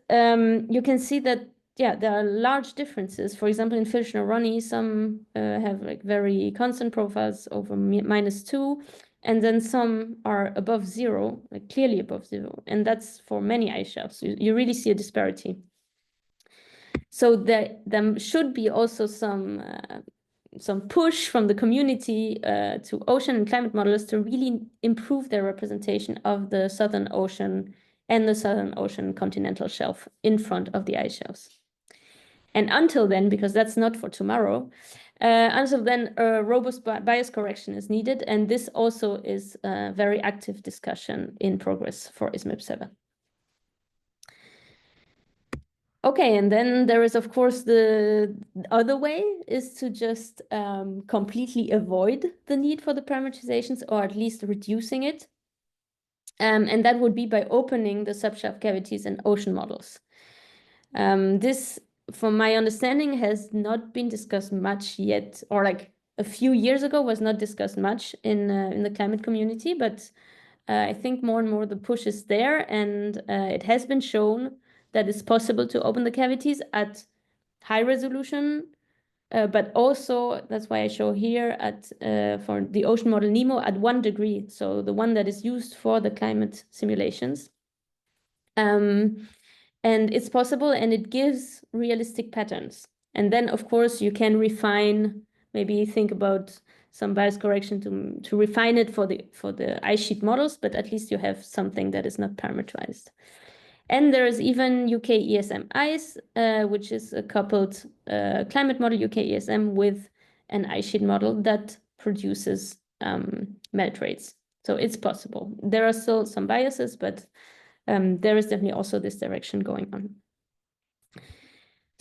D: You can see that, there are large differences. For example, in Filchner-Ronne, some have like very constant profiles over -2, and then some are above 0, like clearly above 0. And that's for many ice shelves. You really see a disparity. So there should be also some push from the community to ocean and climate modelers to really improve their representation of the Southern Ocean and the Southern Ocean continental shelf in front of the ice shelves. And until then, because that's not for tomorrow, until then, a robust bias correction is needed. And this also is a very active discussion in progress for ISMIP 7. Okay, and then there is, of course, the other way is to just completely avoid the need for the parameterizations, or at least reducing it. And that would be by opening the subshelf cavities and ocean models. This, from my understanding, has not been discussed much yet, or like a few years ago was not discussed much in the climate community, but I think more and more the push is there, and it has been shown that it's possible to open the cavities at high resolution, but also, that's why I show here at for the ocean model NEMO at 1 degree, so the one that is used for the climate simulations. And it's possible, and it gives realistic patterns. And then, of course, you can refine, maybe think about some bias correction to refine it for the ice sheet models, but at least you have something that is not parameterized. And there is even UK ESM ICE, which is a coupled climate model, UK ESM, with an ice sheet model that produces melt rates. So it's possible. There are still some biases, but there is definitely also this direction going on.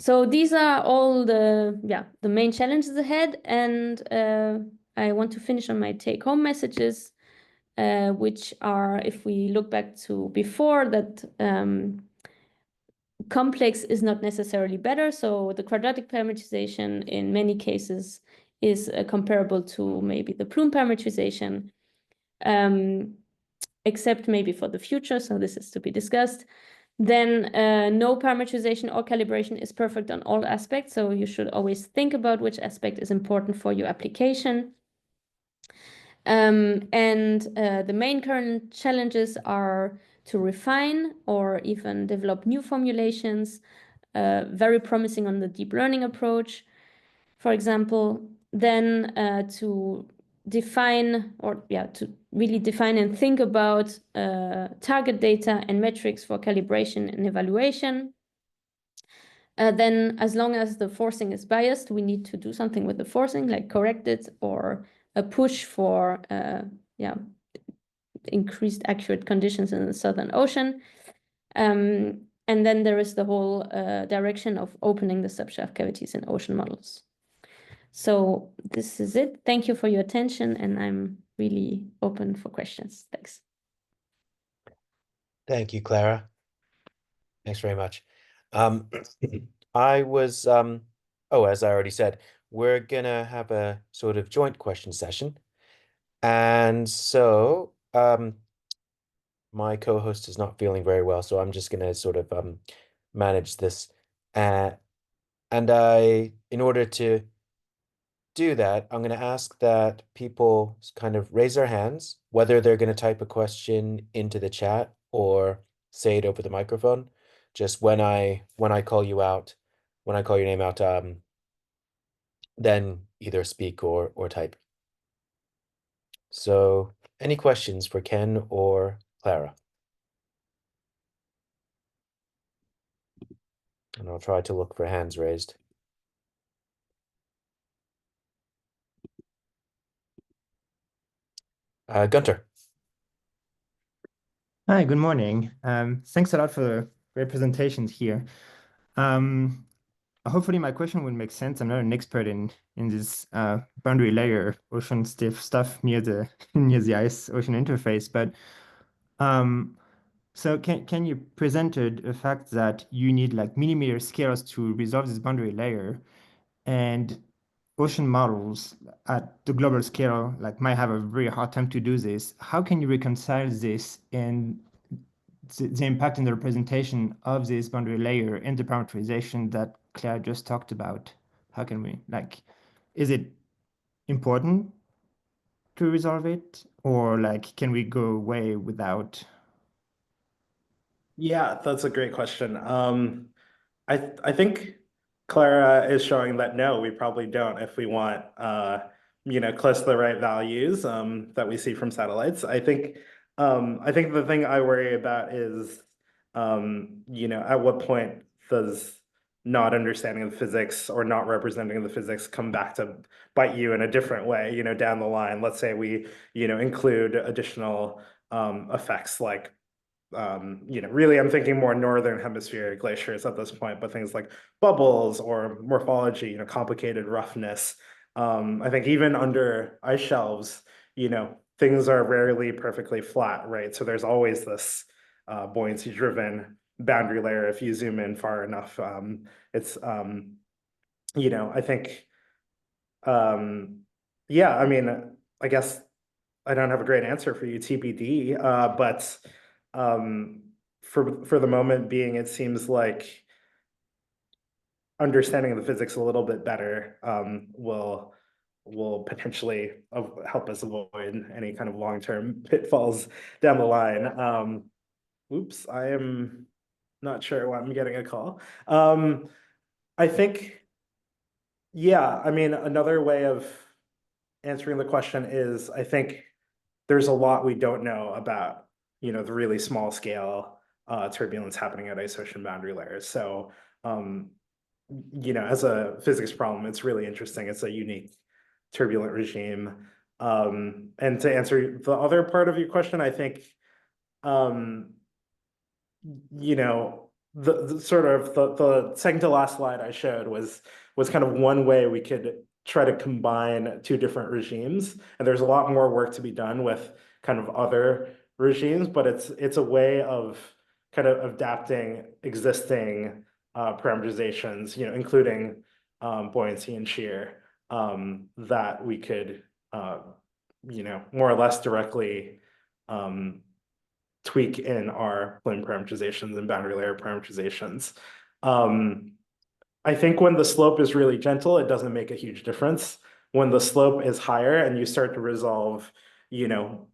D: So these are all the main challenges ahead. And I want to finish on my take-home messages, which are, if we look back to before, that complex is not necessarily better. So the quadratic parameterization in many cases is comparable to maybe the plume parameterization, except maybe for the future. So this is to be discussed. Then no parameterization or calibration is perfect on all aspects. So you should always think about which aspect is important for your application. And the main current challenges are to refine or even develop new formulations, very promising on the deep learning approach, for example. Then to define, or to really define and think about target data and metrics for calibration and evaluation. Then, as long as the forcing is biased, we need to do something with the forcing, like correct it, or a push for increased accurate conditions in the Southern Ocean. And then there is the whole direction of opening the subshelf cavities in ocean models. So this is it. Thank you for your attention, and I'm really open for questions. Thanks.
B: Thank you, Clara. Thanks very much. I was, as I already said, we're gonna have a sort of joint question session. And so my co-host is not feeling very well, so I'm just gonna sort of manage this. And in order to do that, I'm gonna ask that people kind of raise their hands, whether they're gonna type a question into the chat or say it over the microphone. Just when I call you out, when I call your name out, then either speak or type. So, any questions for Ken or Clara? And I'll try to look for hands raised. Gunter.
E: Hi, good morning. Thanks a lot for the great presentations here. Hopefully my question will make sense. I'm not an expert in this boundary layer ocean stuff near the near the ice ocean interface, but so can you presented the fact that you need like millimeter scales to resolve this boundary layer, and ocean models at the global scale like might have a very hard time to do this. How can you reconcile this and the impact in the representation of this boundary layer and the parameterization that Claire just talked about? How can we, like, is it important to resolve it, or like, can we go away without?
C: Yeah, that's a great question. I think Clara is showing that no, we probably don't if we want close to the right values that we see from satellites. I think the thing I worry about is at what point does not understanding the physics or not representing the physics come back to bite you in a different way, down the line. Let's say we, include additional effects like really I'm thinking more northern hemisphere glaciers at this point, but things like bubbles or morphology, complicated roughness. I think even under ice shelves, things are rarely perfectly flat, right? So there's always this buoyancy driven boundary layer if you zoom in far enough. It's I think yeah, I mean, I guess I don't have a great answer for you, TBD, but for the moment being, it seems like understanding the physics a little bit better will potentially help us avoid any kind of long-term pitfalls down the line. Oops, I am not sure why I'm getting a call. I think, yeah, I mean, another way of answering the question is, I think there's a lot we don't know about, the really small scale turbulence happening at ice ocean boundary layers. So, as a physics problem, it's really interesting. It's a unique turbulent regime. And to answer the other part of your question, I think, the sort of the second to last slide I showed was kind of one way we could try to combine two different regimes. And there's a lot more work to be done with kind of other regimes, but it's a way of kind of adapting existing parameterizations, including buoyancy and shear, that we could, more or less directly tweak in our plane parameterizations and boundary layer parameterizations. I think when the slope is really gentle, it doesn't make a huge difference. When the slope is higher and you start to resolve,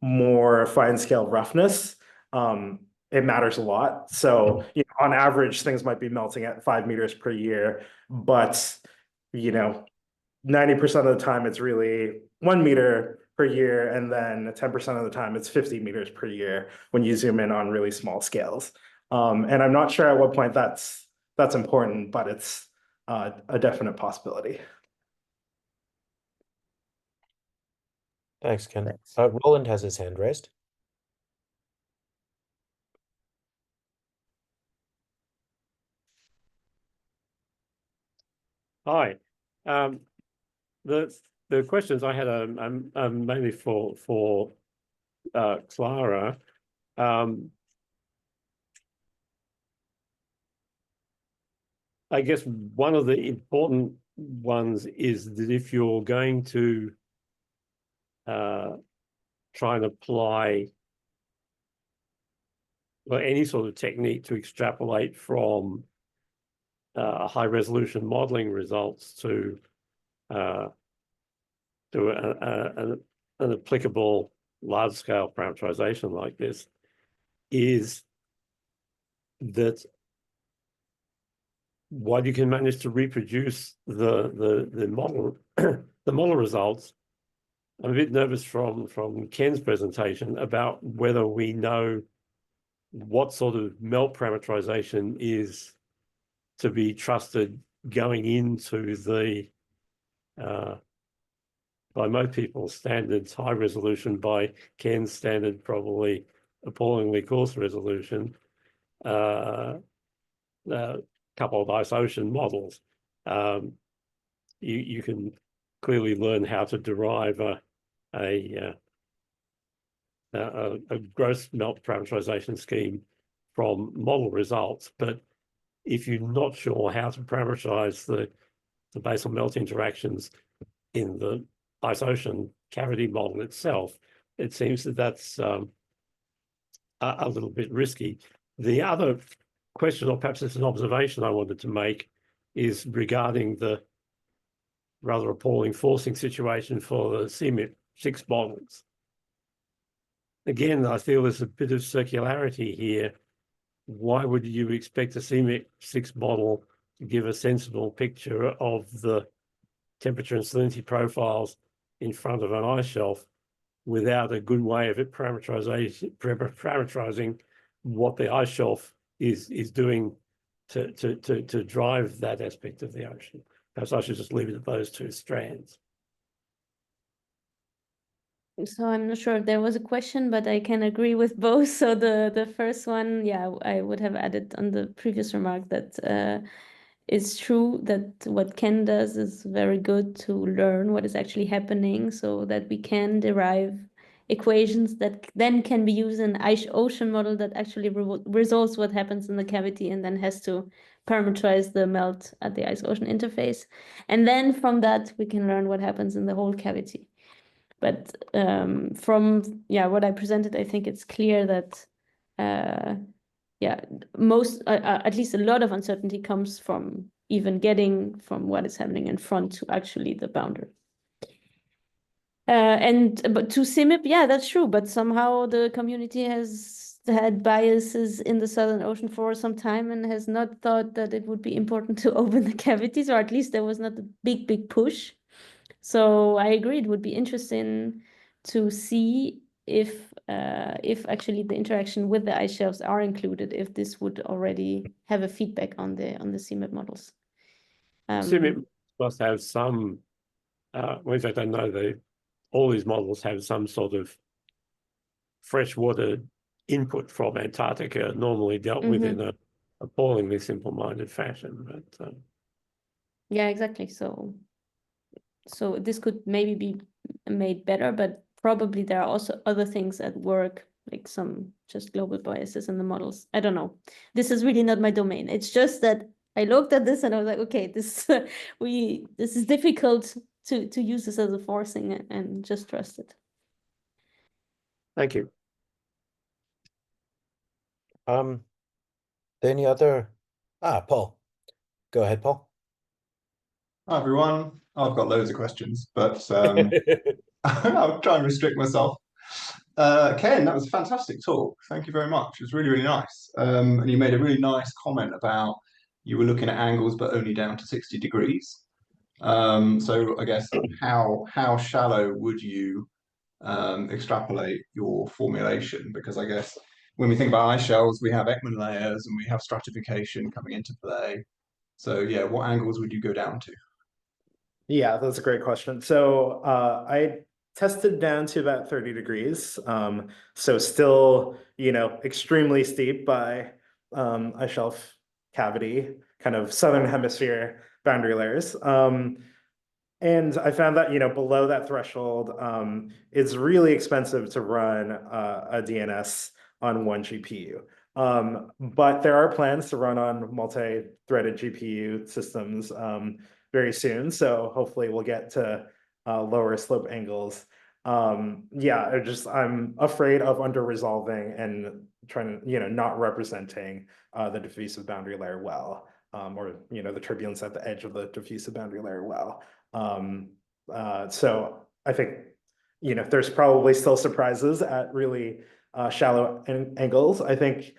C: more fine scale roughness, it matters a lot. So, on average, things might be melting at 5 meters per year, but 90% of the time it's really 1 meter per year, and then 10% of the time it's 50 meters per year when you zoom in on really small scales. And I'm not sure at what point that's important, but it's a definite possibility.
B: Thanks, Ken.
E: Thanks.
B: Roland has his hand raised.
F: Hi. The questions I had are mainly for Clara. I guess one of the important ones is that if you're going to try and apply or any sort of technique to extrapolate from high resolution modeling results to an applicable large scale parameterization like this is that while you can manage to reproduce the model the model results, I'm a bit nervous from Ken's presentation about whether we know what sort of melt parameterization is to be trusted going into the by most people's standards high resolution, by Ken's standard probably appallingly coarse resolution, couple of ice ocean models. You can clearly learn how to derive a gross melt parameterization scheme from model results, but if you're not sure how to parameterize the basal melt interactions in the ice ocean cavity model itself, it seems that that's a little bit risky. The other question, or perhaps it's an observation I wanted to make, is regarding the rather appalling forcing situation for the CMIP 6 models. Again, I feel there's a bit of circularity here. Why would you expect a CMIP 6 model to give a sensible picture of the temperature and salinity profiles in front of an ice shelf without a good way of it parameterizing what the ice shelf is doing to drive that aspect of the ocean? Perhaps I should just leave it at those two strands.
D: So I'm not sure if there was a question, but I can agree with both. So the first one, yeah, I would have added on the previous remark that it's true that what Ken does is very good to learn what is actually happening so that we can derive equations that then can be used in ice ocean model that actually resolves what happens in the cavity and then has to parameterize the melt at the ice ocean interface. And then from that, we can learn what happens in the whole cavity. But from what I presented, I think it's clear that most, at least a lot of uncertainty comes from even getting from what is happening in front to actually the boundary. But to CMIP, yeah, that's true. But somehow the community has had biases in the Southern Ocean for some time and has not thought that it would be important to open the cavities, or at least there was not a big push. So I agree, it would be interesting to see if actually the interaction with the ice shelves are included, if this would already have a feedback on the CMIP models.
F: CMIP must have some, well, in fact, I know all these models have some sort of freshwater input from Antarctica, normally dealt with in a appallingly simple-minded fashion. But
D: yeah, exactly. So this could maybe be made better, but probably there are also other things at work, like some just global biases in the models. I don't know. This is really not my domain. It's just that I looked at this and I was like, okay, this is difficult to use this as a forcing and just trust it.
F: thank you.
B: Any other? Paul. Go ahead, Paul.
G: Hi, everyone. I've got loads of questions, but I'll try and restrict myself. Ken, that was a fantastic talk. Thank you very much. It was really, really nice. And you made a really nice comment about you were looking at angles, but only down to 60 degrees. So I guess how shallow would you extrapolate your formulation? Because I guess when we think about ice shelves, we have Ekman layers and we have stratification coming into play. So yeah, what angles would you go down to?
C: Yeah, that's a great question. So I tested down to about 30 degrees. So still, extremely steep by ice shelf cavity, kind of southern hemisphere boundary layers. And I found that, below that threshold, it's really expensive to run a DNS on one GPU. But there are plans to run on multi-threaded GPU systems very soon. So hopefully we'll get to lower slope angles Yeah, I'm afraid of under resolving and trying to, not representing the diffusive boundary layer well, or the turbulence at the edge of the diffusive boundary layer well. So I think there's probably still surprises at really shallow angles. I think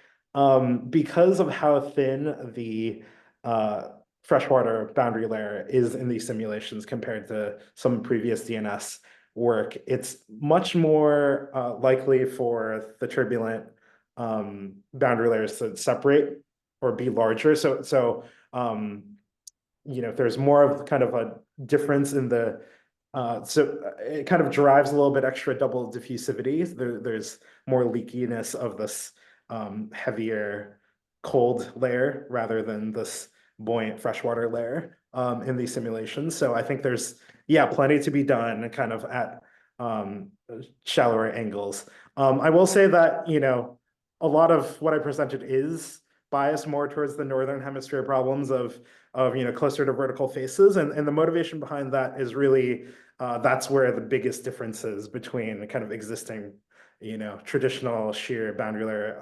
C: because of how thin the freshwater boundary layer is in these simulations compared to some previous DNS work, it's much more likely for the turbulent boundary layers to separate or be larger. So there's more of kind of a difference in the so it kind of drives a little bit extra double diffusivity. There's more leakiness of this heavier cold layer rather than this buoyant freshwater layer in these simulations. So I think there's plenty to be done kind of at shallower angles. I will say that a lot of what I presented is biased more towards the northern hemisphere problems of closer to vertical faces, and the motivation behind that is really that's where the biggest differences between kind of existing traditional shear boundary layer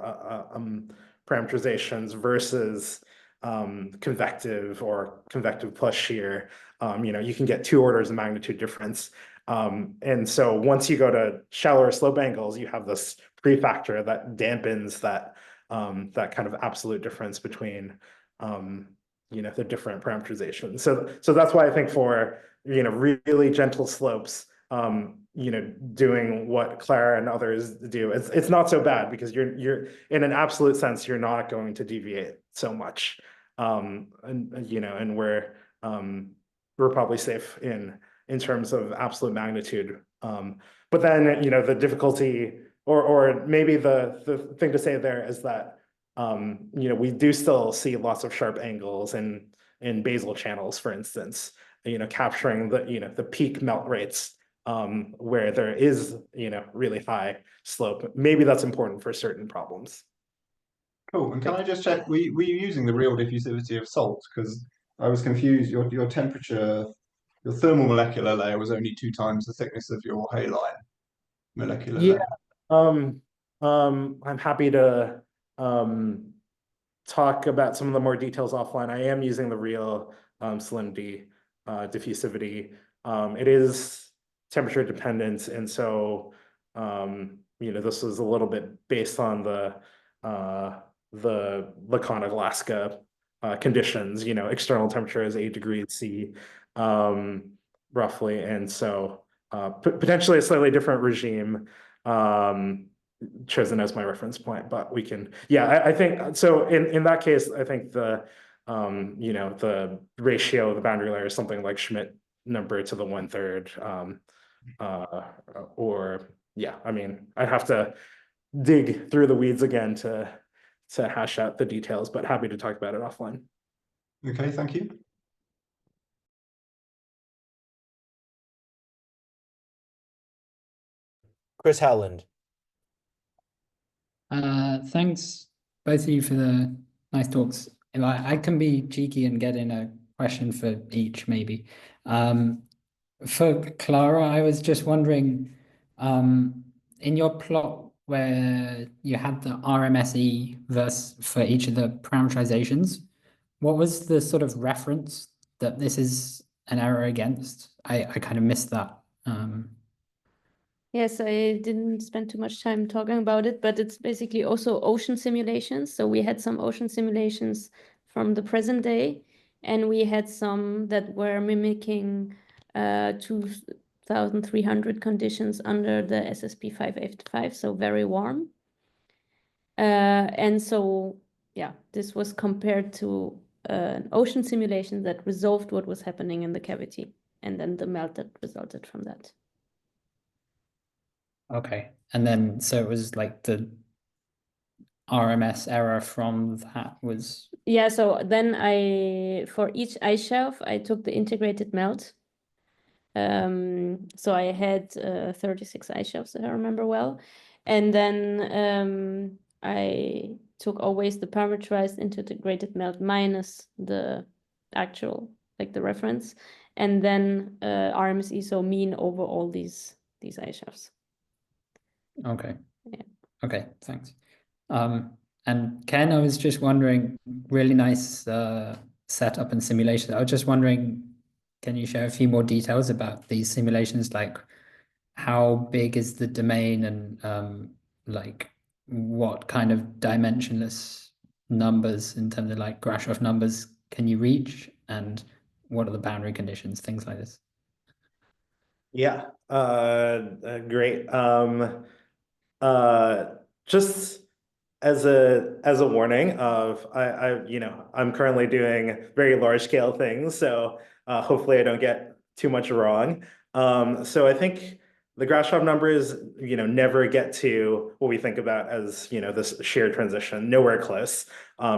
C: parameterizations versus convective or convective plus shear. You can get 2 orders of magnitude difference. And so once you go to shallower slope angles, you have this prefactor that dampens that kind of absolute difference between the different parameterizations. So that's why I think for really gentle slopes, doing what Clara and others do, it's not so bad because you're in an absolute sense, you're not going to deviate so much. And we're probably safe in terms of absolute magnitude. But then, the difficulty or maybe the thing to say there is that, we do still see lots of sharp angles in basal channels, for instance, capturing the peak melt rates where there is, really high slope. Maybe that's important for certain problems.
G: Cool. And can I just check, were you using the real diffusivity of salt? Because I was confused. Your temperature, your thermal molecular layer was only 2 times the thickness of your haline molecular layer.
C: I'm happy to talk about some of the more details offline. I am using the real salinity diffusivity. It is temperature dependent, and so this is a little bit based on the Laconic Alaska conditions. External temperature is 8 degrees C, roughly, and so potentially a slightly different regime chosen as my reference point, but we can, I think so. In that case, I think the the ratio of the boundary layer is something like Schmidt number to the 1/3, or I mean, I'd have to dig through the weeds again to hash out the details, but happy to talk about it offline.
G: Okay, thank you.
B: Chris Howland.
H: Thanks both of you for the nice talks. I can be cheeky and get in a question for each, maybe. For Clara, I was just wondering, in your plot where you had the RMSE for each of the parameterizations, what was the sort of reference that this is an error against? I kind of missed that.
D: Yes, I didn't spend too much time talking about it, but it's basically also ocean simulations. So we had some ocean simulations from the present day, and we had some that were mimicking 2,300 conditions under the SSP 585, so very warm. And so, this was compared to an ocean simulation that resolved what was happening in the cavity, and then the melt that resulted from that.
H: Okay, and then so it was like the RMS error from that was...
D: So then for each ice shelf, I took the integrated melt. So I had 36 ice shelves, if I remember well. And then I took always the parameterized integrated melt minus the actual, like the reference. And then RMSE, so mean over all these these ice shelves.
H: Okay.
D: Yeah.
H: Okay, thanks. And Ken, I was just wondering, really nice setup and simulation. I was just wondering, can you share a few more details about these simulations? Like how big is the domain and like what kind of dimensionless numbers in terms of like Grashof numbers can you reach, and what are the boundary conditions, things like this?
C: Yeah, great. Just as a warning of I'm currently doing very large scale things, so hopefully I don't get too much wrong. So I think the Grashof numbers, never get to what we think about as, this shear transition, nowhere close.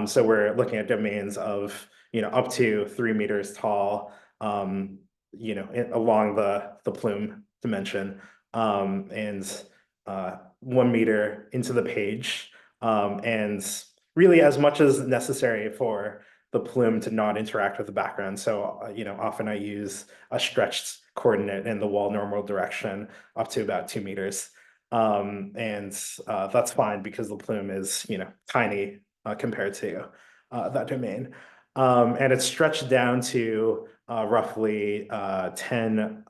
C: So we're looking at domains of, up to 3 meters tall, along the plume dimension, and 1 meter into the page, and really as much as necessary for the plume to not interact with the background. So, often I use a stretched coordinate in the wall normal direction up to about 2 meters. And that's fine because the plume is, tiny compared to that domain. And it's stretched down to roughly 10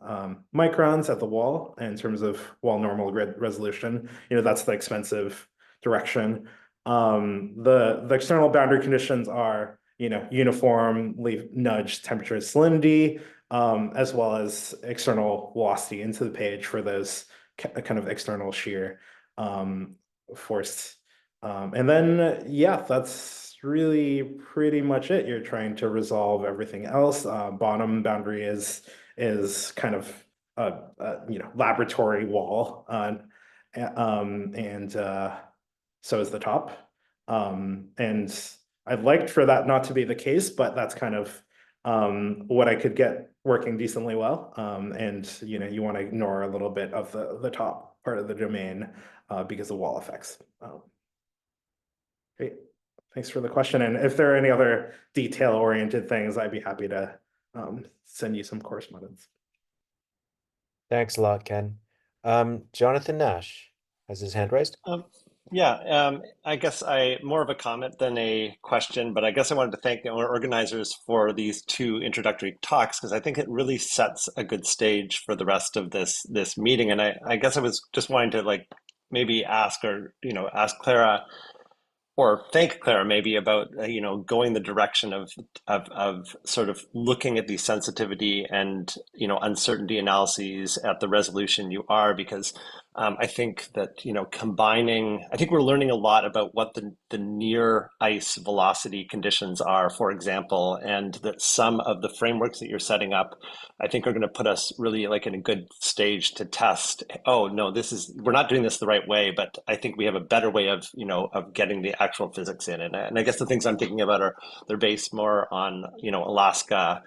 C: microns at the wall in terms of wall normal resolution. That's the expensive direction. The external boundary conditions are, uniformly nudge temperature and salinity, as well as external velocity into the page for those kind of external shear force. And then, yeah, that's really pretty much it. You're trying to resolve everything else. Bottom boundary is kind of a laboratory wall, and so is the top. And I'd like for that not to be the case, but that's kind of what I could get working decently well. And you want to ignore a little bit of the top part of the domain because of wall effects. Great. Thanks for the question. And if there are any other detail-oriented things, I'd be happy to send you some correspondence.
B: Thanks a lot, Ken. Jonathan Nash has his hand raised.
I: I guess more of a comment than a question, but I guess I wanted to thank the organizers for these 2 introductory talks, because I think it really sets a good stage for the rest of this meeting. And I guess I was just wanting to maybe ask Clara, or thank Clara maybe about going the direction of sort of looking at the sensitivity and uncertainty analyses at the resolution you are, because I think that combining, I think we're learning a lot about what the near ice velocity conditions are, for example, and that some of the frameworks that you're setting up, I think, are going to put us really in a good stage to test. Oh no, we're not doing this the right way, but I think we have a better way of getting the actual physics in. And I guess the things I'm thinking about they're based more on Alaska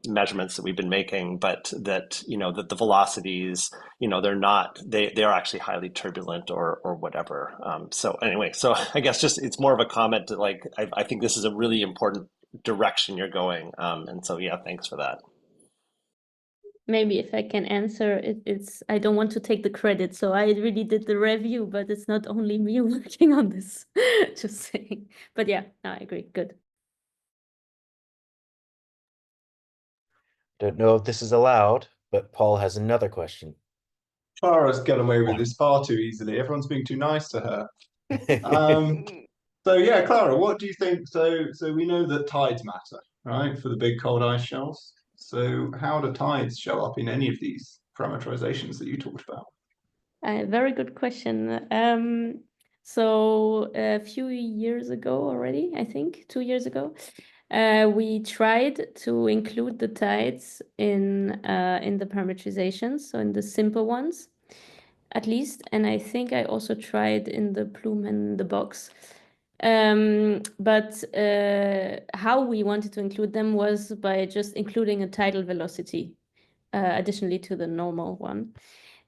I: measurements that we've been making, but that that the velocities they are actually highly turbulent or whatever. So anyway, so I guess just it's more of a comment that I think this is a really important direction you're going, and so yeah, thanks for that.
D: Maybe if I can answer, it's I don't want to take the credit, so I really did the review, but it's not only me working on this. Just saying. But yeah, no, I agree. Good.
B: Don't know if this is allowed, but Paul has another question.
G: Clara's get away with this far too easily. Everyone's being too nice to her. So yeah, Clara, what do you think? So we know that tides matter, right, for the big cold ice shelves. So how do tides show up in any of these parameterizations that you talked about?
D: Very good question. So a few years ago already, I think 2 years ago, we tried to include the tides in the parameterizations, so in the simple ones, at least. And I think I also tried in the plume and the box. But how we wanted to include them was by just including a tidal velocity additionally to the normal one.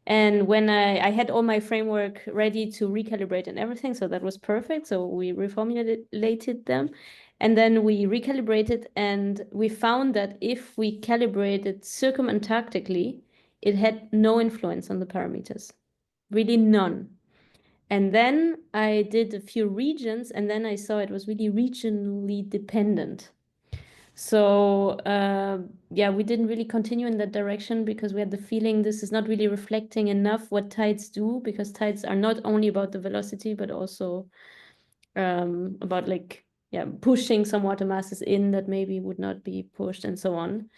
D: And when I had all my framework ready to recalibrate and everything, so that was perfect. So we reformulated them, and then we recalibrated, and we found that if we calibrated circumantarctically, it had no influence on the parameters, really none. And then I did a few regions, and then I saw it was really regionally dependent. So yeah, we didn't really continue in that direction because we had the feeling this is not really reflecting enough what tides do, because tides are not only about the velocity, but also about like, yeah, pushing some water masses in that maybe would not be pushed and so on.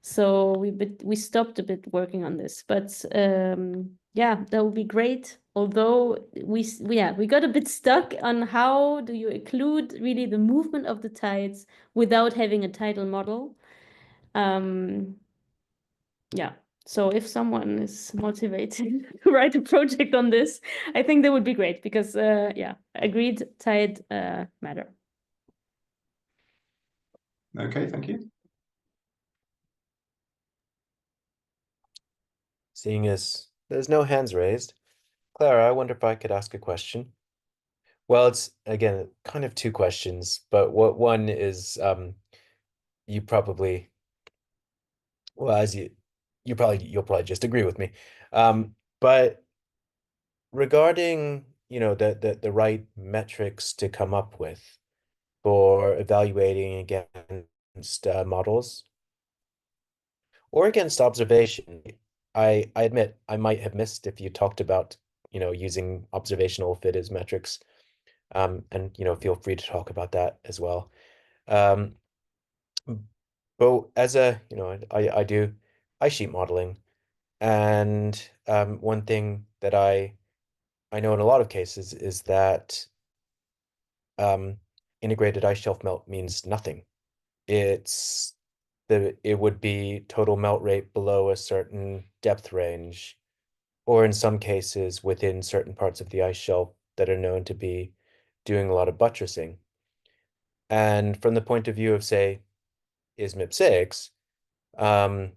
D: So we stopped a bit working on this, but yeah, that would be great. Although we got a bit stuck on how do you include really the movement of the tides without having a tidal model. Yeah, so if someone is motivated to write a project on this, I think that would be great because yeah, agreed, tide matter.
G: Okay, thank you.
B: Seeing as there's no hands raised, Clara, I wonder if I could ask a question. Well, it's again kind of two questions, but what one is you probably, well, as you'll probably just agree with me. But regarding, you know, the right metrics to come up with for evaluating against models or against observation, I admit I might have missed if you talked about, you know, using observational fit as metrics. And you know, feel free to talk about that as well. But as a, you know, I do ice sheet modeling, and one thing that I know in a lot of cases is that integrated ice shelf melt means nothing. It would be total melt rate below a certain depth range, or in some cases within certain parts of the ice shelf that are known to be doing a lot of buttressing. And from the point of view of, say, ISMIP 6, where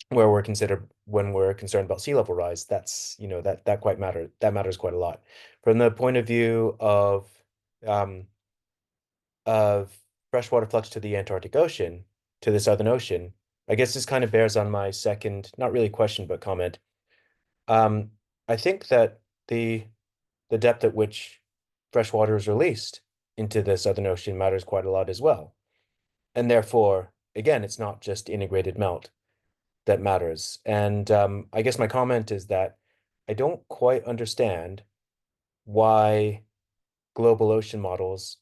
B: when we're concerned about sea level rise, that's, you know, that matters quite a lot. From the point of view of freshwater flux to the Antarctic Ocean, to the Southern Ocean, I guess this kind of bears on my second, not really question, but comment. I think that the depth at which freshwater is released into the Southern Ocean matters quite a lot as well. And therefore, again, it's not just integrated melt that matters. And I guess my comment is that I don't quite understand why global ocean models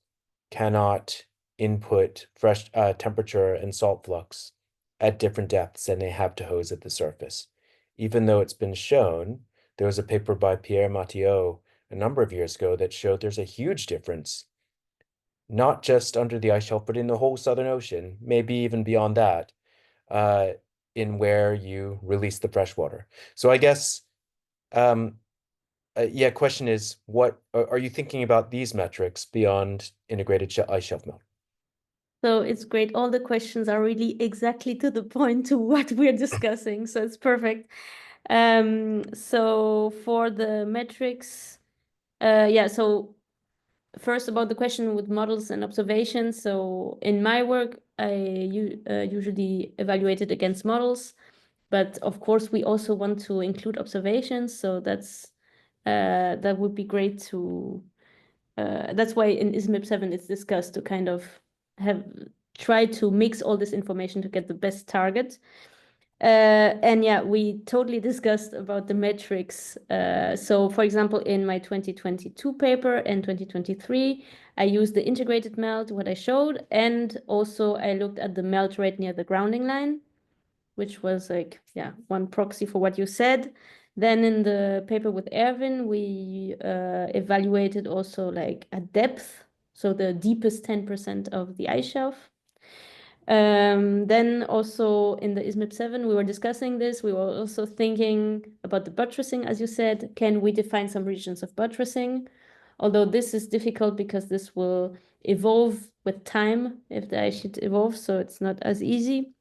B: cannot input fresh temperature and salt flux at different depths than they have to hose at the surface. Even though it's been shown, there was a paper by Pierre Mathieu a number of years ago that showed there's a huge difference, not just under the ice shelf, but in the whole Southern Ocean, maybe even beyond that, in where you release the fresh water. So I guess, yeah, question is, what are you thinking about these metrics beyond integrated ice shelf melt?
D: So it's great. All the questions are really exactly to the point to what we're discussing. So it's perfect. So for the metrics, yeah, so first about the question with models and observations. So in my work, I usually evaluate it against models, but of course we also want to include observations. So that would be great to, that's why in ISMIP 7 it's discussed to kind of try to mix all this information to get the best target. And yeah, we totally discussed about the metrics. So for example, in my 2022 paper and 2023, I used the integrated melt, what I showed, and also I looked at the melt rate near the grounding line, which was like, yeah, one proxy for what you said. Then in the paper with Erwin, we evaluated also like a depth, so the deepest 10% of the ice shelf. Then also in the ISMIP 7, we were discussing this. We were also thinking about the buttressing, as you said. Can we define some regions of buttressing? Although this is difficult because this will evolve with time if the ice sheet evolves, so it's not as easy.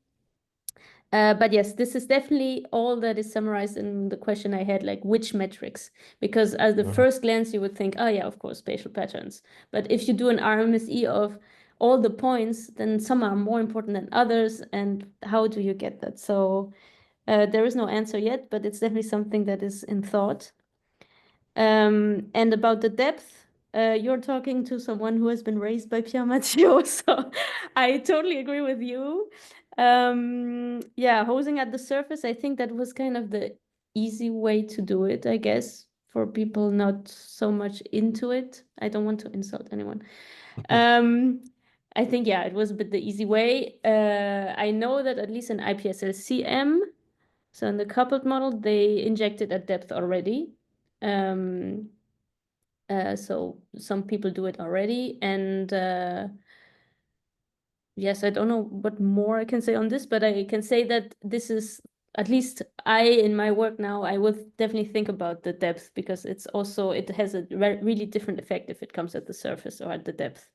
D: But yes, this is definitely all that is summarized in the question I had, like which metrics? Because at the first glance, you would think, oh yeah, of course, spatial patterns. But if you do an RMSE of all the points, then some are more important than others. And how do you get that? So There is no answer yet, but it's definitely something that is in thought. And about the depth, you're talking to someone who has been raised by Pierre Mathieu, so I totally agree with you. Yeah, hosing at the surface, I think that was kind of the easy way to do it, I guess, for people not so much into it. I don't want to insult anyone. I think, yeah, it was a bit the easy way. I know that at least in IPSLCM, so in the coupled model, they injected at depth already. So some people do it already. And yes, I don't know what more I can say on this, but I can say that this is, at least in my work now, I will definitely think about the depth, because it's also, it has a really different effect if it comes at the surface or at the depth.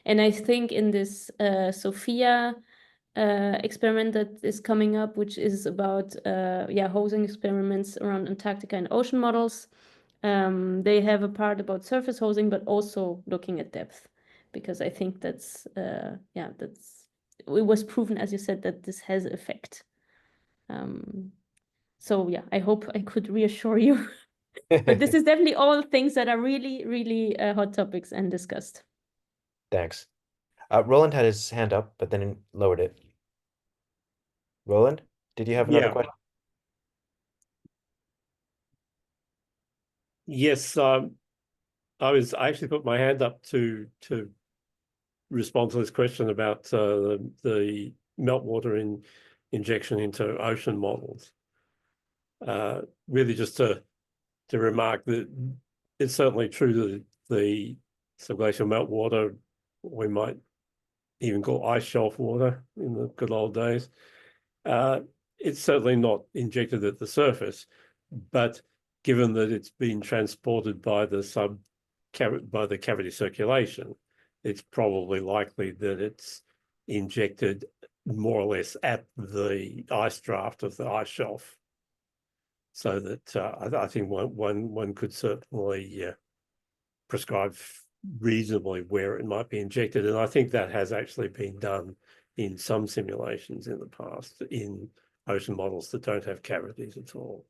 D: And I think in this Sophia experiment that is coming up, which is about hosing experiments around Antarctica and ocean models, they have a part about surface hosing, but also looking at depth, because I think that's it was proven, as you said, that this has effect. So yeah, I hope I could reassure you. But this is definitely all things that are really, really hot topics and discussed.
B: Thanks. Roland had his hand up, but then lowered it. Roland, did you have another question?
F: Yes, I actually put my hand up to respond to this question about the meltwater injection into ocean models. Really, just to remark that it's certainly true that the subglacial meltwater, we might even call ice shelf water in the good old days, it's certainly not injected at the surface, but given that it's been transported by the cavity circulation, it's probably likely that it's injected more or less at the ice draft of the ice shelf. So that I think one could certainly prescribe reasonably where it might be injected, and I think that has actually been done in some simulations in the past in ocean models that don't have cavities at all.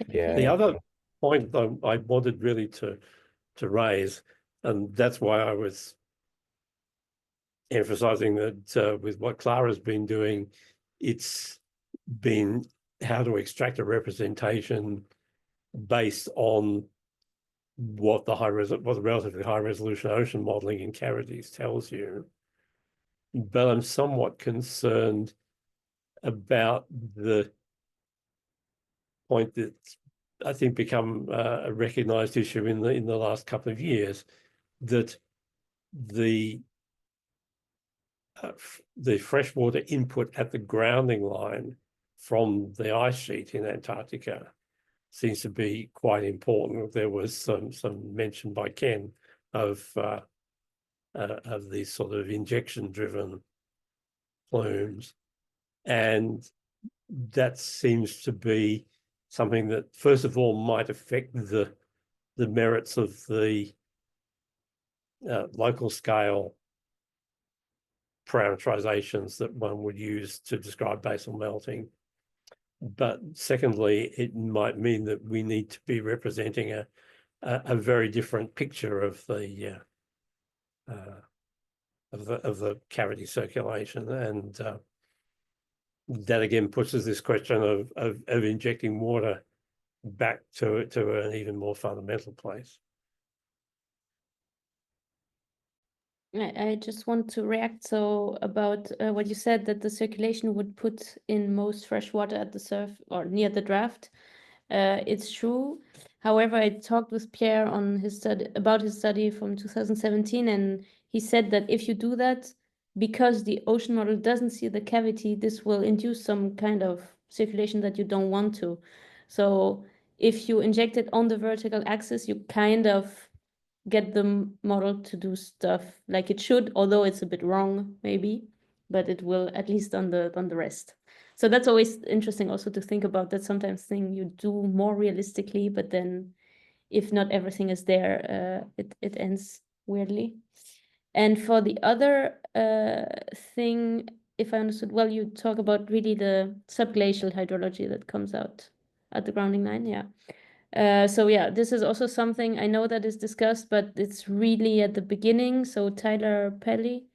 B: Yeah.
F: The other point though I wanted really to raise, and that's why I was emphasizing that with what Clara's been doing, it's been how to extract a representation based on what the relatively high resolution ocean modeling in cavities tells you. But I'm somewhat concerned about the point that's, I think, become a recognized issue in the last couple of years, that the freshwater input at the grounding line from the ice sheet in Antarctica seems to be quite important. There was some mention by Ken of these sort of injection-driven plumes, and that seems to be something that, first of all, might affect the merits of the local scale parameterizations that one would use to describe basal melting. But secondly, it might mean that we need to be representing a very different picture of the cavity circulation, and that again pushes this question of injecting water back to an even more fundamental place.
D: I just want to react about what you said, that the circulation would put in most fresh water at the surf or near the draft. It's true. However, I talked with Pierre on his study from 2017, and he said that if you do that, because the ocean model doesn't see the cavity, this will induce some kind of circulation that you don't want to. So if you inject it on the vertical axis, you kind of get the model to do stuff like it should, although it's a bit wrong maybe, but it will at least on the rest. So that's always interesting also to think about, that sometimes thing you do more realistically, but then if not everything is there, it ends weirdly. And for the other thing, if I understood well, you talk about really the subglacial hydrology that comes out at the grounding line. Yeah. So yeah, this is also something I know that is discussed, but it's really at the beginning. So Tyler Pelly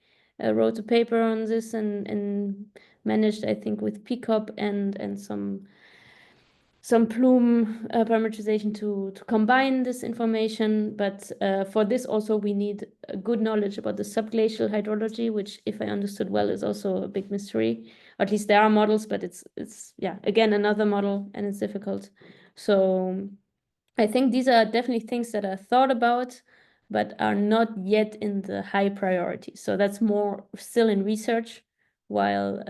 D: wrote a paper on this and managed, I think, with PCOP and some plume parameterization to combine this information. But for this also we need a good knowledge about the subglacial hydrology, which, if I understood well, is also a big mystery. Or at least there are models, but it's yeah, again, another model, and it's difficult. So I think these are definitely things that are thought about, but are not yet in the high priority. So that's more still in research, while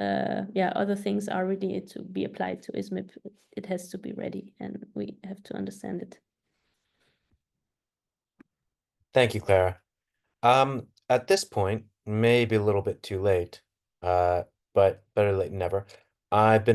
D: yeah, other things are really to be applied to ISMIP. It has to be ready, and we have to understand it.
B: Thank you, Clara. At this point, maybe a little bit too late, but better late than never. I've been